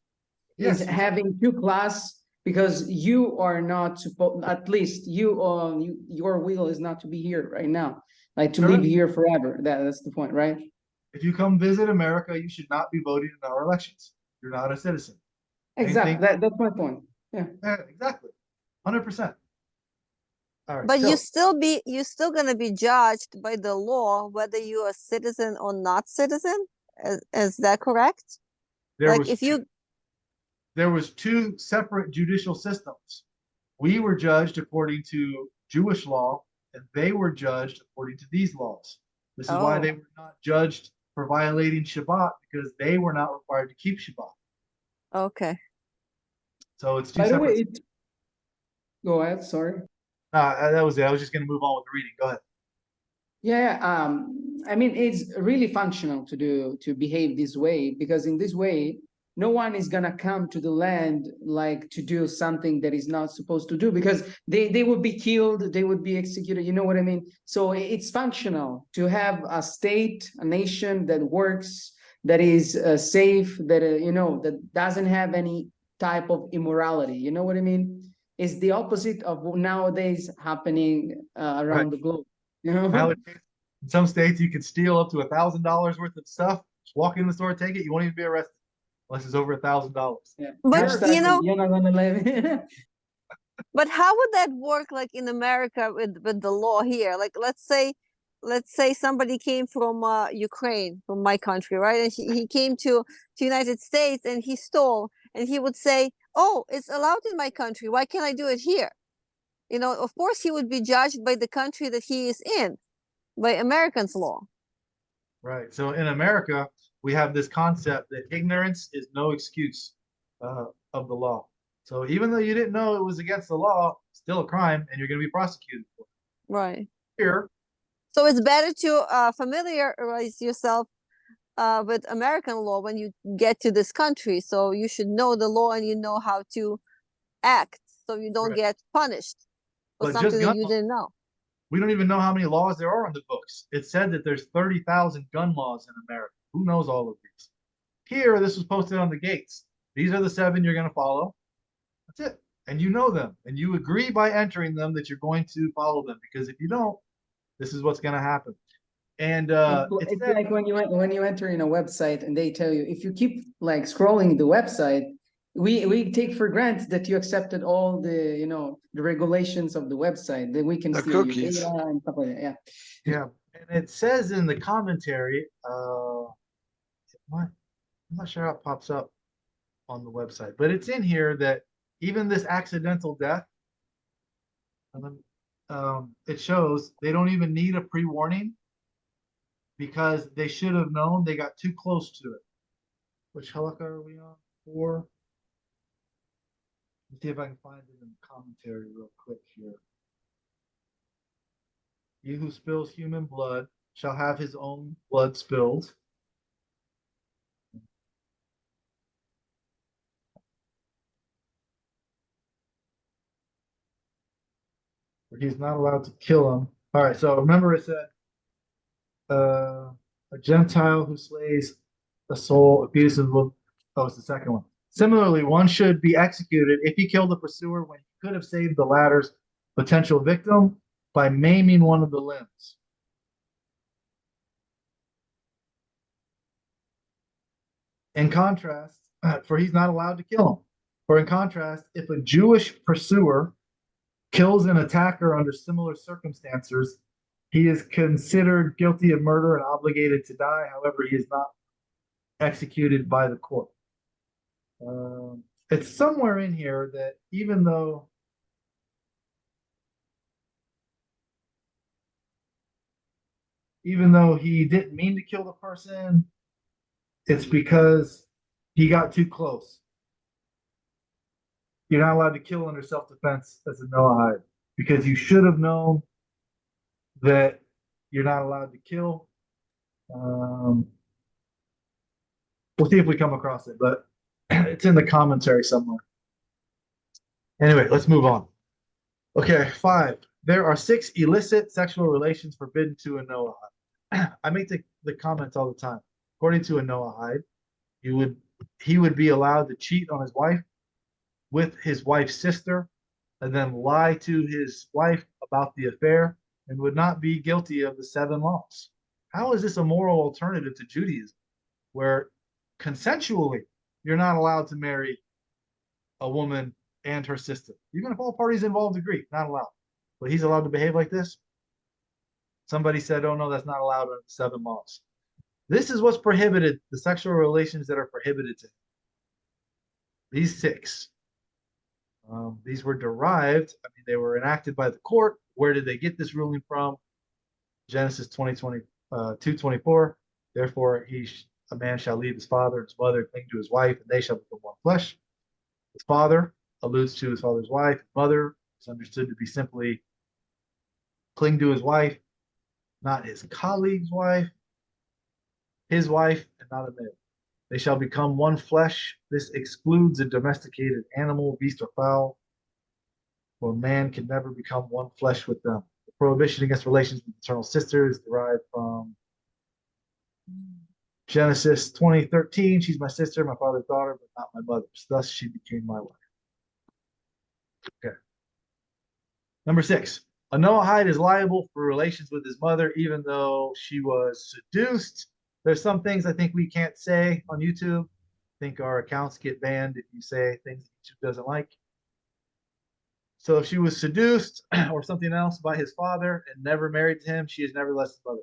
Yes. Is having two class, because you are not supposed, at least your will is not to be here right now, like to live here forever. That's the point, right? If you come visit America, you should not be voting in our elections. You're not a citizen. Exactly. That's my point. Yeah. Exactly. 100%. All right. But you're still gonna be judged by the law whether you're a citizen or not citizen. Is that correct? There was two separate judicial systems. We were judged according to Jewish law, and they were judged according to these laws. This is why they were not judged for violating Shabbat, because they were not required to keep Shabbat. Okay. So it's two separate. Go ahead. Sorry. That was it. I was just going to move on with the reading. Go ahead. Yeah. I mean, it's really functional to behave this way, because in this way, no one is gonna come to the land like to do something that is not supposed to do, because they would be killed, they would be executed. You know what I mean? So it's functional to have a state, a nation that works, that is safe, that that doesn't have any type of immorality. You know what I mean? It's the opposite of nowadays happening around the globe. Nowadays, in some states, you could steal up to $1,000 worth of stuff. Just walk in the store, take it. You won't even be arrested. Unless it's over $1,000. Yeah. But you're not gonna live. But how would that work, like in America with the law here? Like, let's say let's say somebody came from Ukraine, from my country, right? And he came to United States and he stole, and he would say, "Oh, it's allowed in my country. Why can't I do it here?" Of course, he would be judged by the country that he is in, by Americans' law. Right. So in America, we have this concept that ignorance is no excuse of the law. So even though you didn't know it was against the law, still a crime, and you're going to be prosecuted for it. Right. Here, so it's better to familiarize yourself with American law when you get to this country. So you should know the law and you know how to act, so you don't Right. get punished for But something just that gun you law, didn't know. we don't even know how many laws there are on the books. It said that there's 30,000 gun laws in America. Who knows all of these? Here, this was posted on the gates. These are the 7 you're going to follow. That's it. And you know them. And you agree by entering them that you're going to follow them. Because if you don't, this is what's going to happen. And It's like when you enter in a website and they tell you, if you keep like scrolling the website, we take for granted that you accepted all the the regulations of the website, that we can The steal your cookies. data and stuff like that. Yeah. yeah, and it says in the commentary, what? I'm not sure how it pops up on the website, but it's in here that even this accidental death, it shows they don't even need a pre-warning because they should have known. They got too close to it. Which halakha are we on? 4. Let's see if I can find it in the commentary real quick here. He who spills human blood shall have his own blood spilled. For he's not allowed to kill him. All right, so remember it said a Gentile who slays a soul, a fetus of will. Oh, it's the second one. Similarly, one should be executed if he killed the pursuer when he could have saved the latter's potential victim by maiming one of the limbs. In contrast, for he's not allowed to kill him. For in contrast, if a Jewish pursuer kills an attacker under similar circumstances, he is considered guilty of murder and obligated to die. However, he is not executed by the court. It's somewhere in here that even though he didn't mean to kill the person, it's because he got too close. You're not allowed to kill under self-defense as a noahide because you should have known that you're not allowed to kill. We'll see if we come across it, but it's in the commentary somewhere. Anyway, let's move on. Okay, 5. There are 6 illicit sexual relations forbidden to a noahide. I make the comments all the time. According to a noahide, he would be allowed to cheat on his wife with his wife's sister and then lie to his wife about the affair and would not be guilty of the 7 laws. How is this a moral alternative to Judaism, where consensually you're not allowed to marry a woman and her sister? Even if all parties involved agree, not allowed. But he's allowed to behave like this? Somebody said, oh no, that's not allowed under the 7 laws. This is what's prohibited, the sexual relations that are prohibited to him. These 6. These were derived, they were enacted by the court. Where did they get this ruling from? Genesis 2:24. Therefore, a man shall leave his father and his mother, cling to his wife, and they shall become one flesh. His father alludes to his father's wife. Mother is understood to be simply cling to his wife, not his colleague's wife, his wife, and not a male. They shall become one flesh. This excludes a domesticated animal, beast, or fowl, for man can never become one flesh with them. The prohibition against relations with maternal sisters is derived from Genesis 20:13. She's my sister, my father's daughter, but not my mother's. Thus she became my wife. Okay. Number 6. A noahide is liable for relations with his mother, even though she was seduced. There's some things I think we can't say on YouTube. I think our accounts get banned if you say things YouTube doesn't like. So if she was seduced or something else by his father and never married him, she is nevertheless his mother.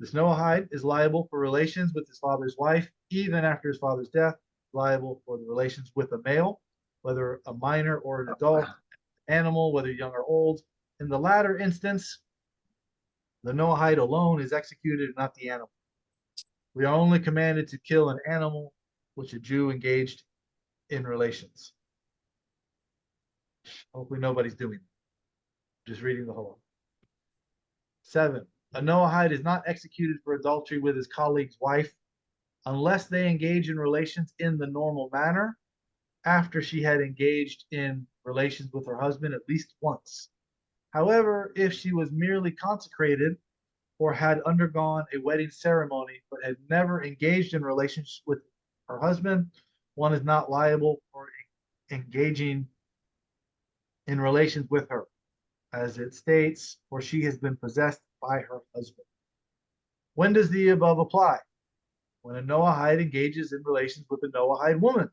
This noahide is liable for relations with his father's wife, even after his father's death, liable for the relations with a male, whether a minor or an adult, animal, whether young or old. In the latter instance, the noahide alone is executed, not the animal. We are only commanded to kill an animal which a Jew engaged in relations. Hopefully nobody's doing it. Just reading the whole. 7. A noahide is not executed for adultery with his colleague's wife unless they engage in relations in the normal manner after she had engaged in relations with her husband at least once. However, if she was merely consecrated or had undergone a wedding ceremony but had never engaged in relations with her husband, one is not liable for engaging in relations with her, as it states, for she has been possessed by her husband. When does the above apply? When a noahide engages in relations with a noahide woman.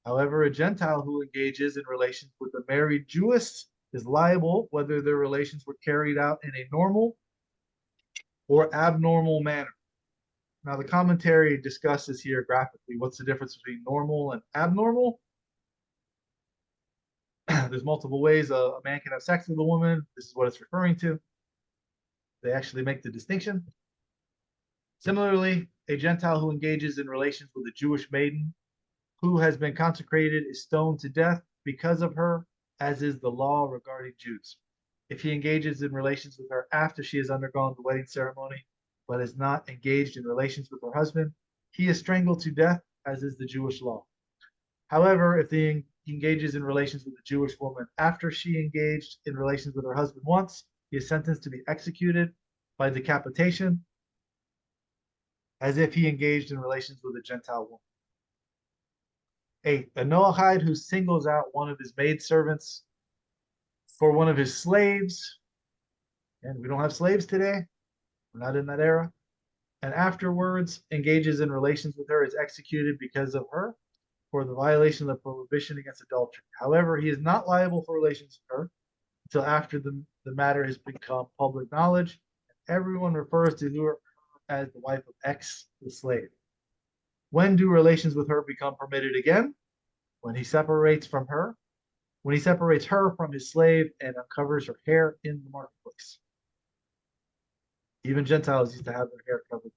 However, a Gentile who engages in relations with a married Jewess is liable whether their relations were carried out in a normal or abnormal manner. Now, the commentary discusses here graphically what's the difference between normal and abnormal. There's multiple ways a man can have sex with a woman. This is what it's referring to. They actually make the distinction. Similarly, a Gentile who engages in relations with a Jewish maiden who has been consecrated is stoned to death because of her, as is the law regarding Jews. If he engages in relations with her after she has undergone the wedding ceremony, but is not engaged in relations with her husband, he is strangled to death, as is the Jewish law. However, if he engages in relations with a Jewish woman after she engaged in relations with her husband once, he is sentenced to be executed by decapitation, as if he engaged in relations with a Gentile woman. 8. A noahide who singles out one of his maidservants for one of his slaves, and we don't have slaves today, we're not in that era, and afterwards engages in relations with her, is executed because of her for the violation of the prohibition against adultery. However, he is not liable for relations with her until after the matter has become public knowledge. Everyone refers to her as the wife of X, the slave. When do relations with her become permitted again? When he separates from her, when he separates her from his slave and uncovers her hair in the marketplace. Even Gentiles used to have their hair covered.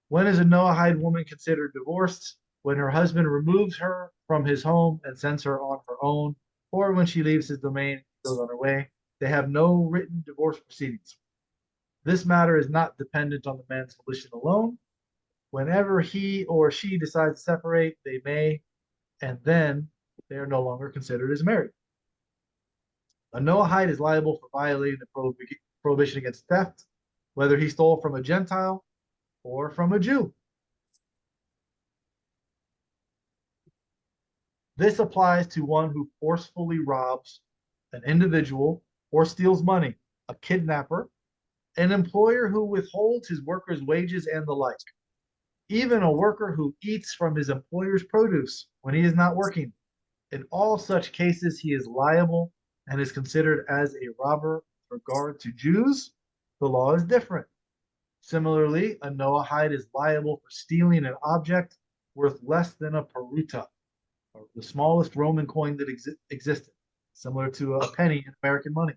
When is a noahide woman considered divorced? When her husband removes her from his home and sends her on her own, or when she leaves his domain and goes on her way. They have no written divorce proceedings. This matter is not dependent on the man's volition alone. Whenever he or she decides to separate, they may, and then they are no longer considered as married. A noahide is liable for violating the prohibition against theft, whether he stole from a Gentile or from a Jew. This applies to one who forcefully robs an individual or steals money, a kidnapper, an employer who withholds his workers' wages and the like. Even a worker who eats from his employer's produce when he is not working. In all such cases, he is liable and is considered as a robber. With regard to Jews, the law is different. Similarly, a noahide is liable for stealing an object worth less than a peruta, or the smallest Roman coin that existed, similar to a penny in American money.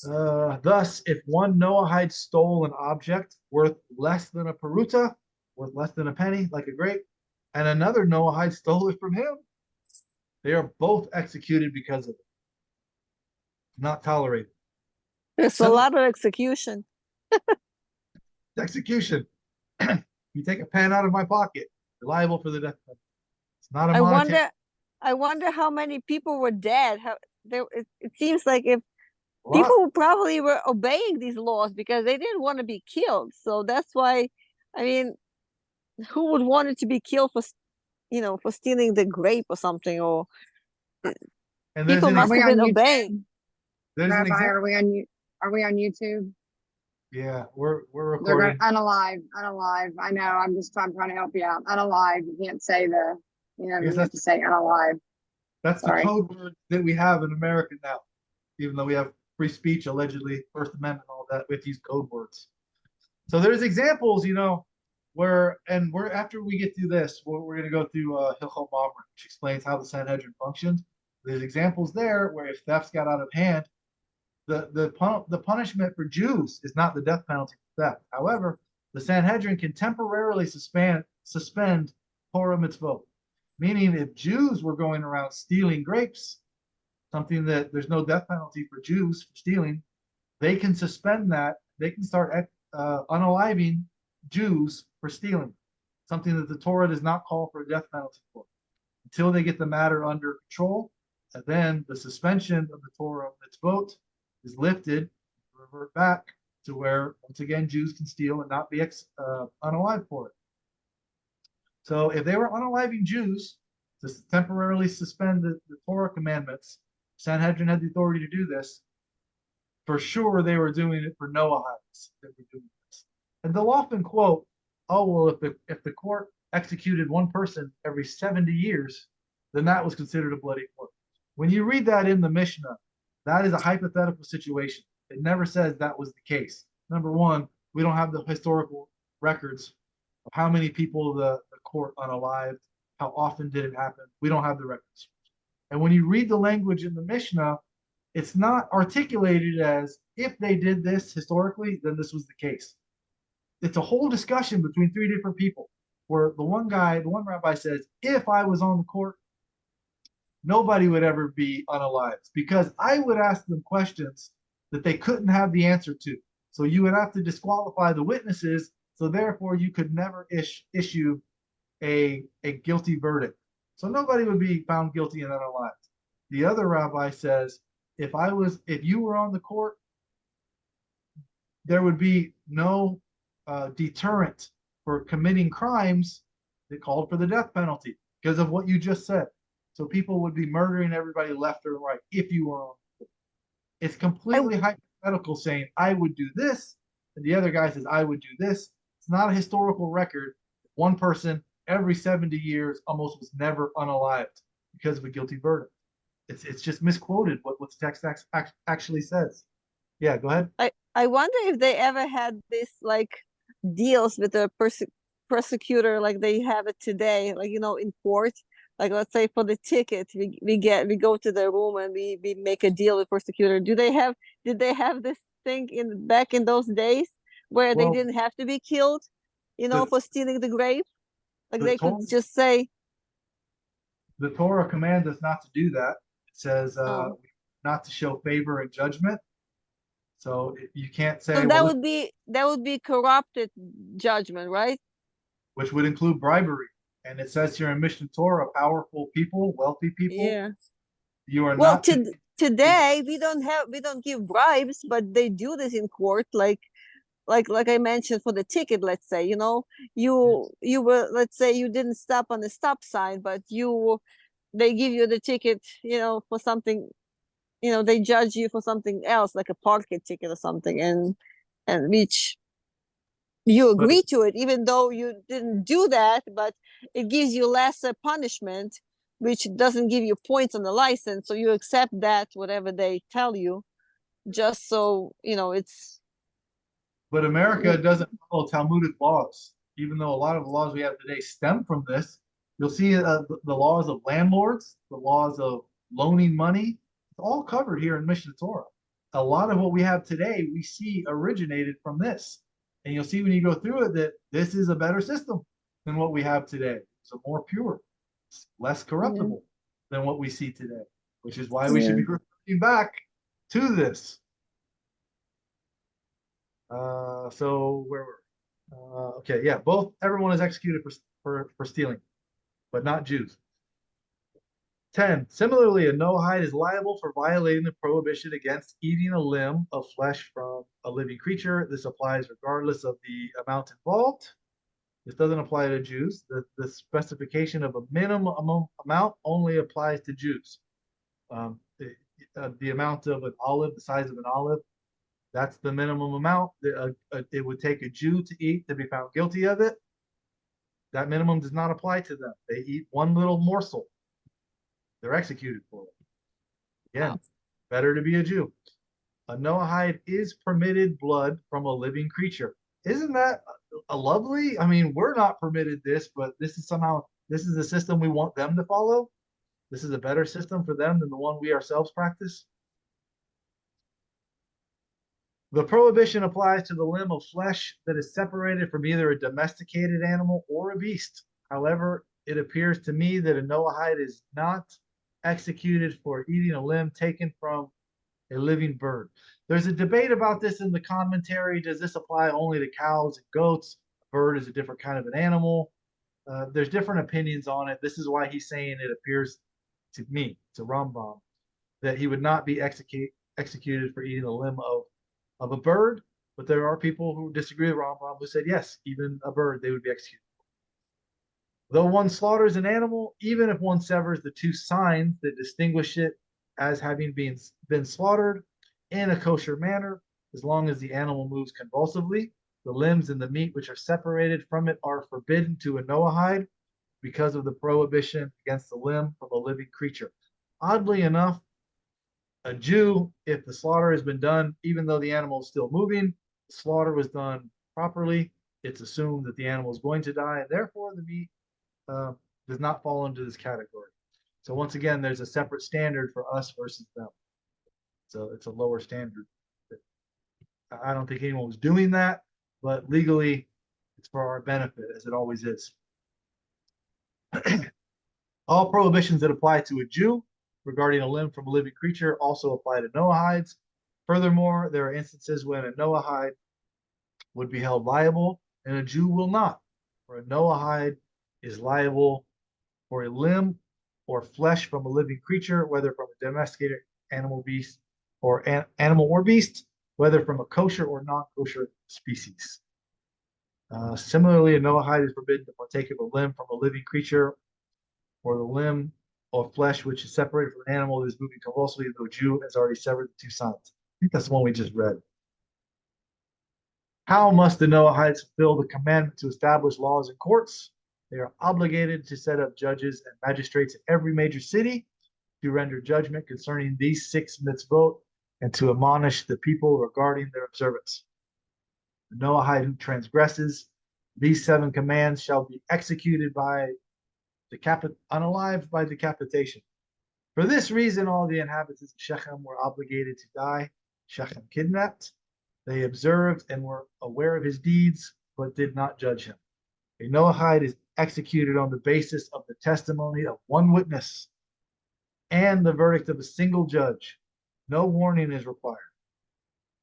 Thus, if one noahide stole an object worth less than a peruta, worth less than a penny, like a grape, and another noahide stole it from him, they are both executed because of it. Not tolerated. There's a lot of execution. Execution. You take a pen out of my pocket, you're liable for the death penalty. It's not a monetary. I wonder how many people were dead. It seems like if people probably were obeying these laws because they didn't want to be killed. So that's why, I mean, who would want it to be killed for, for stealing the grape or something? Or people must have been obeying. Rabbi, are we on YouTube? Yeah, we're recording. They're going unalive. I know. I'm trying to help you out. Unalive. You can't say the Yeah, I guess you have to say unalive. that's the Sorry. code word that we have in America now. Even though we have free speech, allegedly, First Amendment, all that, we have to use code words. So there's examples, where, and we're after we get through this, we're going to go through Hilchot Melachim, which explains how the Sanhedrin functions. There's examples there where if thefts got out of hand, the punishment for Jews is not the death penalty for theft. However, the Sanhedrin can temporarily suspend Torah mitzvot, meaning if Jews were going around stealing grapes, something that there's no death penalty for Jews for stealing, they can suspend that. They can start unaliving Jews for stealing, something that the Torah does not call for a death penalty for, until they get the matter under control. And then the suspension of the Torah mitzvot is lifted, revert back to where, once again, Jews can steal and not be unalived for it. So if they were unaliving Jews to temporarily suspend the Torah commandments, Sanhedrin had the authority to do this. For sure, they were doing it for noahides that were doing this. And they'll often quote, "Oh, well, if the court executed one person every 70 years, then that was considered a bloody court." When you read that in the Mishnah, that is a hypothetical situation. It never says that was the case. Number one, we don't have the historical records of how many people the court unalived, how often did it happen. We don't have the records. And when you read the language in the Mishnah, it's not articulated as if they did this historically, then this was the case. It's a whole discussion between three different people where the one rabbi says, if I was on the court, nobody would ever be unalived because I would ask them questions that they couldn't have the answer to. So you would have to disqualify the witnesses. So therefore you could never issue a guilty verdict. So nobody would be found guilty and unalived. The other rabbi says, if you were on the court, there would be no deterrent for committing crimes that called for the death penalty because of what you just said. So people would be murdering everybody left or right if you were on the court. It's completely hypothetical saying, I would do this, and the other guy says, I would do this. It's not a historical record. One person every 70 years almost was never unalived because of a guilty verdict. It's just misquoted what the text actually says. Yeah, go ahead. I wonder if they ever had this like deals with the prosecutor like they have it today, like in court. Like let's say for the ticket, we go to the room and we make a deal with prosecutor. Did they have this thing back in those days where they didn't have to be killed, for stealing the grape? Like they could just say. The Torah commands us not to do that. It says not to show favor in judgment. So you can't say. So that would be corrupted judgment, right? Which would include bribery. And it says here in Mishnah Torah, powerful people, wealthy people. Yeah. You are not. Today we don't give bribes, but they do this in court, like I mentioned for the ticket. Let's say you were, let's say you didn't stop on the stop sign, but they give you the ticket, for something, they judge you for something else, like a parking ticket or something, and which you agree to it, even though you didn't do that, but it gives you lesser punishment, which doesn't give you points on the license. So you accept that, whatever they tell you, just so, it's. But America doesn't follow Talmudic laws, even though a lot of the laws we have today stem from this. You'll see the laws of landlords, the laws of loaning money, it's all covered here in Mishnah Torah. A lot of what we have today, we see originated from this. And you'll see when you go through it that this is a better system than what we have today. It's more pure, it's less corruptible than what we see today, which is why we should be referring back to this. So where were we? Okay, yeah, everyone is executed for stealing, but not Jews. 10. Similarly, a noahide is liable for violating the prohibition against eating a limb of flesh from a living creature. This applies regardless of the amount involved. This doesn't apply to Jews. The specification of a minimum amount only applies to Jews. The amount of an olive, the size of an olive, that's the minimum amount that it would take a Jew to eat to be found guilty of it. that minimum does not apply to them. They eat one little morsel, they're executed for it. Again, Wow. better to be a Jew. A noahide is permitted blood from a living creature. Isn't that a lovely? I mean, we're not permitted this, but this is the system we want them to follow. This is a better system for them than the one we ourselves practice. The prohibition applies to the limb of flesh that is separated from either a domesticated animal or a beast. However, it appears to me that a noahide is not executed for eating a limb taken from a living bird. There's a debate about this in the commentary. Does this apply only to cows and goats? A bird is a different kind of an animal. There's different opinions on it. This is why he's saying it appears to me, to Rambam, that he would not be executed for eating a limb of a bird. But there are people who disagree with Rambam who said, yes, even a bird, they would be executed. Though one slaughters an animal, even if one severs the two signs that distinguish it as having been slaughtered in a kosher manner, as long as the animal moves convulsively, the limbs and the meat which are separated from it are forbidden to a noahide because of the prohibition against the limb from a living creature. Oddly enough, a Jew, if the slaughter has been done, even though the animal is still moving, the slaughter was done properly, it's assumed that the animal is going to die, and therefore the meat does not fall into this category. So once again, there's a separate standard for us versus them. So it's a lower standard. I don't think anyone was doing that, but legally, it's for our benefit, as it always is. All prohibitions that apply to a Jew regarding a limb from a living creature also apply to noahides. Furthermore, there are instances when a noahide would be held liable and a Jew will not, for a noahide is liable for a limb or flesh from a living creature, whether from a domesticated animal, beast, or animal or beast, whether from a kosher or non-kosher species. Similarly, a noahide is forbidden to partake of a limb from a living creature or the limb or flesh which is separated from an animal that is moving convulsively, though a Jew has already severed the two signs. I think that's the one we just read. How must the noahides fulfill the commandment to establish laws and courts? They are obligated to set up judges and magistrates in every major city to render judgment concerning these 6 mitzvot and to admonish the people regarding their observance. The noahide who transgresses these 7 commands shall be executed by unalived by decapitation. For this reason, all the inhabitants of Shechem were obligated to die. Shechem kidnapped. They observed and were aware of his deeds, but did not judge him. A noahide is executed on the basis of the testimony of one witness and the verdict of a single judge. No warning is required.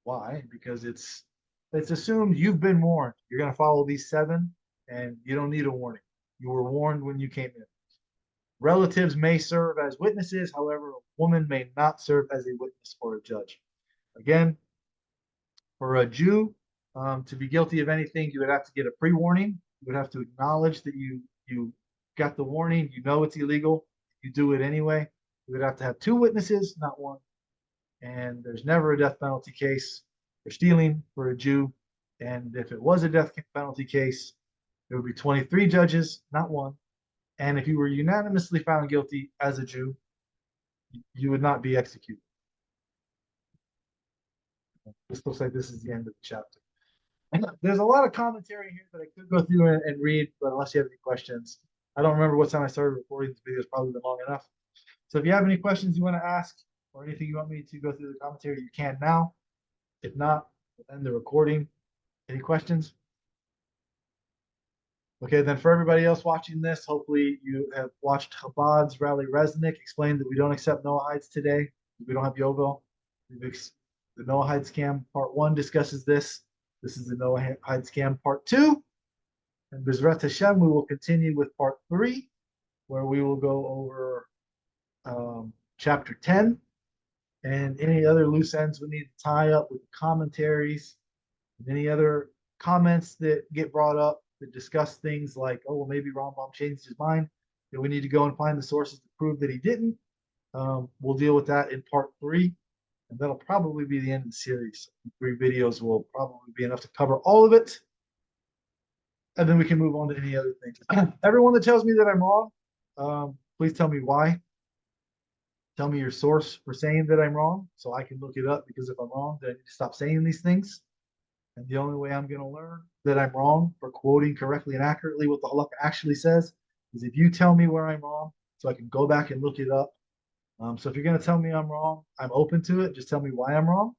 Why? Because it's assumed you've been warned. You're going to follow these 7, and you don't need a warning. You were warned when you came in. Relatives may serve as witnesses. However, a woman may not serve as a witness or a judge. Again, for a Jew to be guilty of anything, you would have to get a pre-warning. You would have to acknowledge that you got the warning. You know it's illegal. You do it anyway. You would have to have 2 witnesses, not 1. And there's never a death penalty case for stealing for a Jew. And if it was a death penalty case, there would be 23 judges, not 1. And if you were unanimously found guilty as a Jew, you would not be executed. This looks like this is the end of the chapter. And there's a lot of commentary here that I could go through and read, but unless you have any questions, I don't remember what time I started recording this video. It's probably been long enough. So if you have any questions you want to ask or anything you want me to go through the commentary, you can now. If not, we'll end the recording. Any questions? Okay, then for everybody else watching this, hopefully you have watched Chabad's Rally Resnick explain that we don't accept noahides today. We don't have Yovel. The noahide scam part 1 discusses this. This is the noahide scam part 2. And B'ezrat Hashem, we will continue with part 3, where we will go over chapter 10 and any other loose ends we need to tie up with commentaries and any other comments that get brought up that discuss things like, oh, well, maybe Rambam changed his mind, that we need to go and find the sources to prove that he didn't. We'll deal with that in part 3, and that'll probably be the end of the series. 3 videos will probably be enough to cover all of it. and then we can move on to any other things. Everyone that tells me that I'm wrong, please tell me why. Tell me your source for saying that I'm wrong, so I can look it up, because if I'm wrong, then I need to stop saying these things. And the only way I'm going to learn that I'm wrong for quoting correctly and accurately what the halakha actually says is if you tell me where I'm wrong, so I can go back and look it up. So if you're going to tell me I'm wrong, I'm open to it. Just tell me why I'm wrong,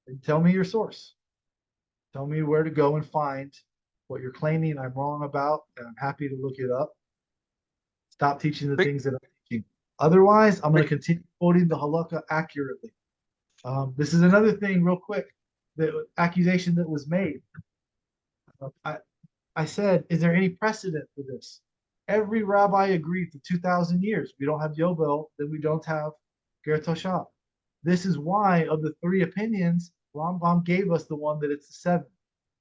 and tell me your source. Tell me where to go and find what you're claiming I'm wrong about, and I'm happy to look it up. Stop teaching the things that I'm teaching. Otherwise, I'm going to continue quoting the halakha accurately. This is another thing, real quick, the accusation that was made. I said, is there any precedent for this? Every rabbi agreed for 2,000 years. We don't have Yovel, then we don't have Ger Toshav. This is why, of the three opinions, Rambam gave us the one that it's the seventh,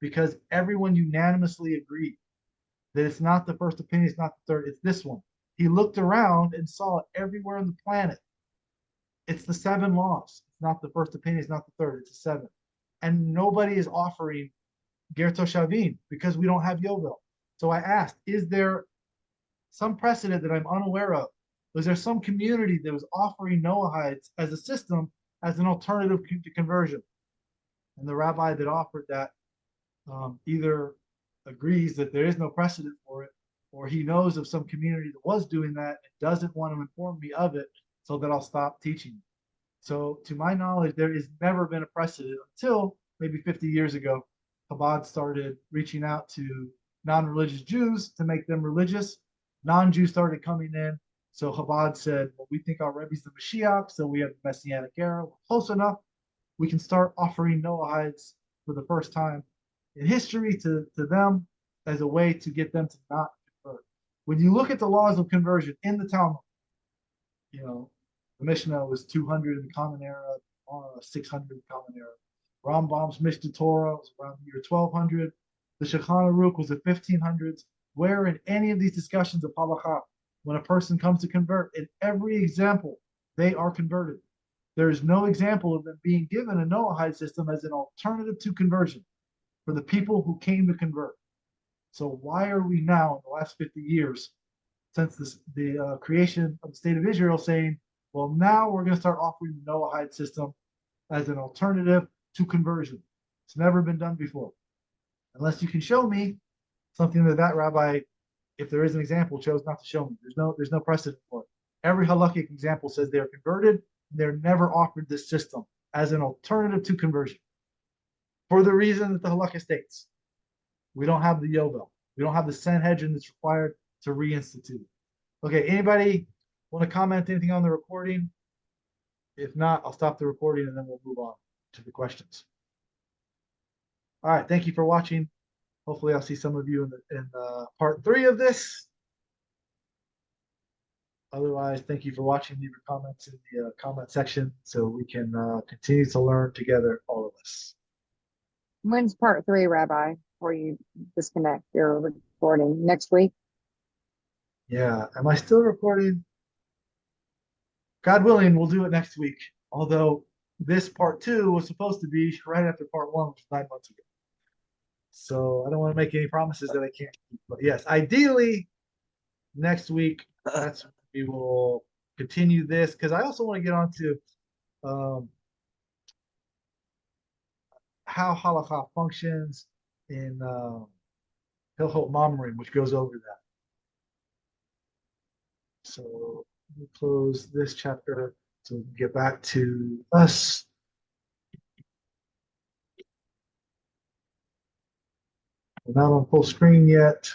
because everyone unanimously agreed that it's not the first opinion, it's not the third, it's this one. He looked around and saw it everywhere on the planet. It's the 7 laws. It's not the first opinion, it's not the third, it's the seventh. And nobody is offering Ger Toshavim because we don't have Yovel. So I asked, is there some precedent that I'm unaware of? Was there some community that was offering noahides as a system, as an alternative to conversion? And the rabbi that offered that either agrees that there is no precedent for it, or he knows of some community that was doing that and doesn't want to inform me of it so that I'll stop teaching. So to my knowledge, there has never been a precedent until maybe 50 years ago. Chabad started reaching out to non-religious Jews to make them religious. Non-Jews started coming in. So Chabad said, well, we think our Rebbe's the Mashiach, so we have the Messianic era. We're close enough. We can start offering noahides for the first time in history to them as a way to get them to not convert. When you look at the laws of conversion in the Talmud, you know, the Mishnah was 200 in the Common Era, 600 in the Common Era. Rambam's Mishnah Torah was around the year 1200. The Shulchan Aruch was the 1500s. Where in any of these discussions of halakha, when a person comes to convert, in every example, they are converted. There is no example of them being given a noahide system as an alternative to conversion for the people who came to convert. So why are we now, in the last 50 years, since the creation of the state of Israel, saying, well, now we're going to start offering the noahide system as an alternative to conversion? It's never been done before. Unless you can show me something that rabbi, if there is an example, chose not to show me. There's no precedent for it. Every halakhic example says they're converted. They're never offered this system as an alternative to conversion, for the reason that the halakha states. We don't have the Yovel. We don't have the Sanhedrin that's required to reinstitute. Okay, anybody want to comment anything on the recording? If not, I'll stop the recording and then we'll move on to the questions. All right, thank you for watching. Hopefully I'll see some of you in part 3 of this. Otherwise, thank you for watching. Leave your comments in the comment section so we can continue to learn together, all of us. When's part 3, Rabbi, before you disconnect your recording? Next week? Yeah, am I still recording? God willing, we'll do it next week. Although this part 2 was supposed to be right after part 1, which was 9 months ago. So I don't want to make any promises that I can't keep. But yes, ideally, next week, that's when we will continue this, because I also want to get on to how halakha functions in Hilchot Melachim, which goes over that. So let me close this chapter so we can get back to us. We're not on full screen yet.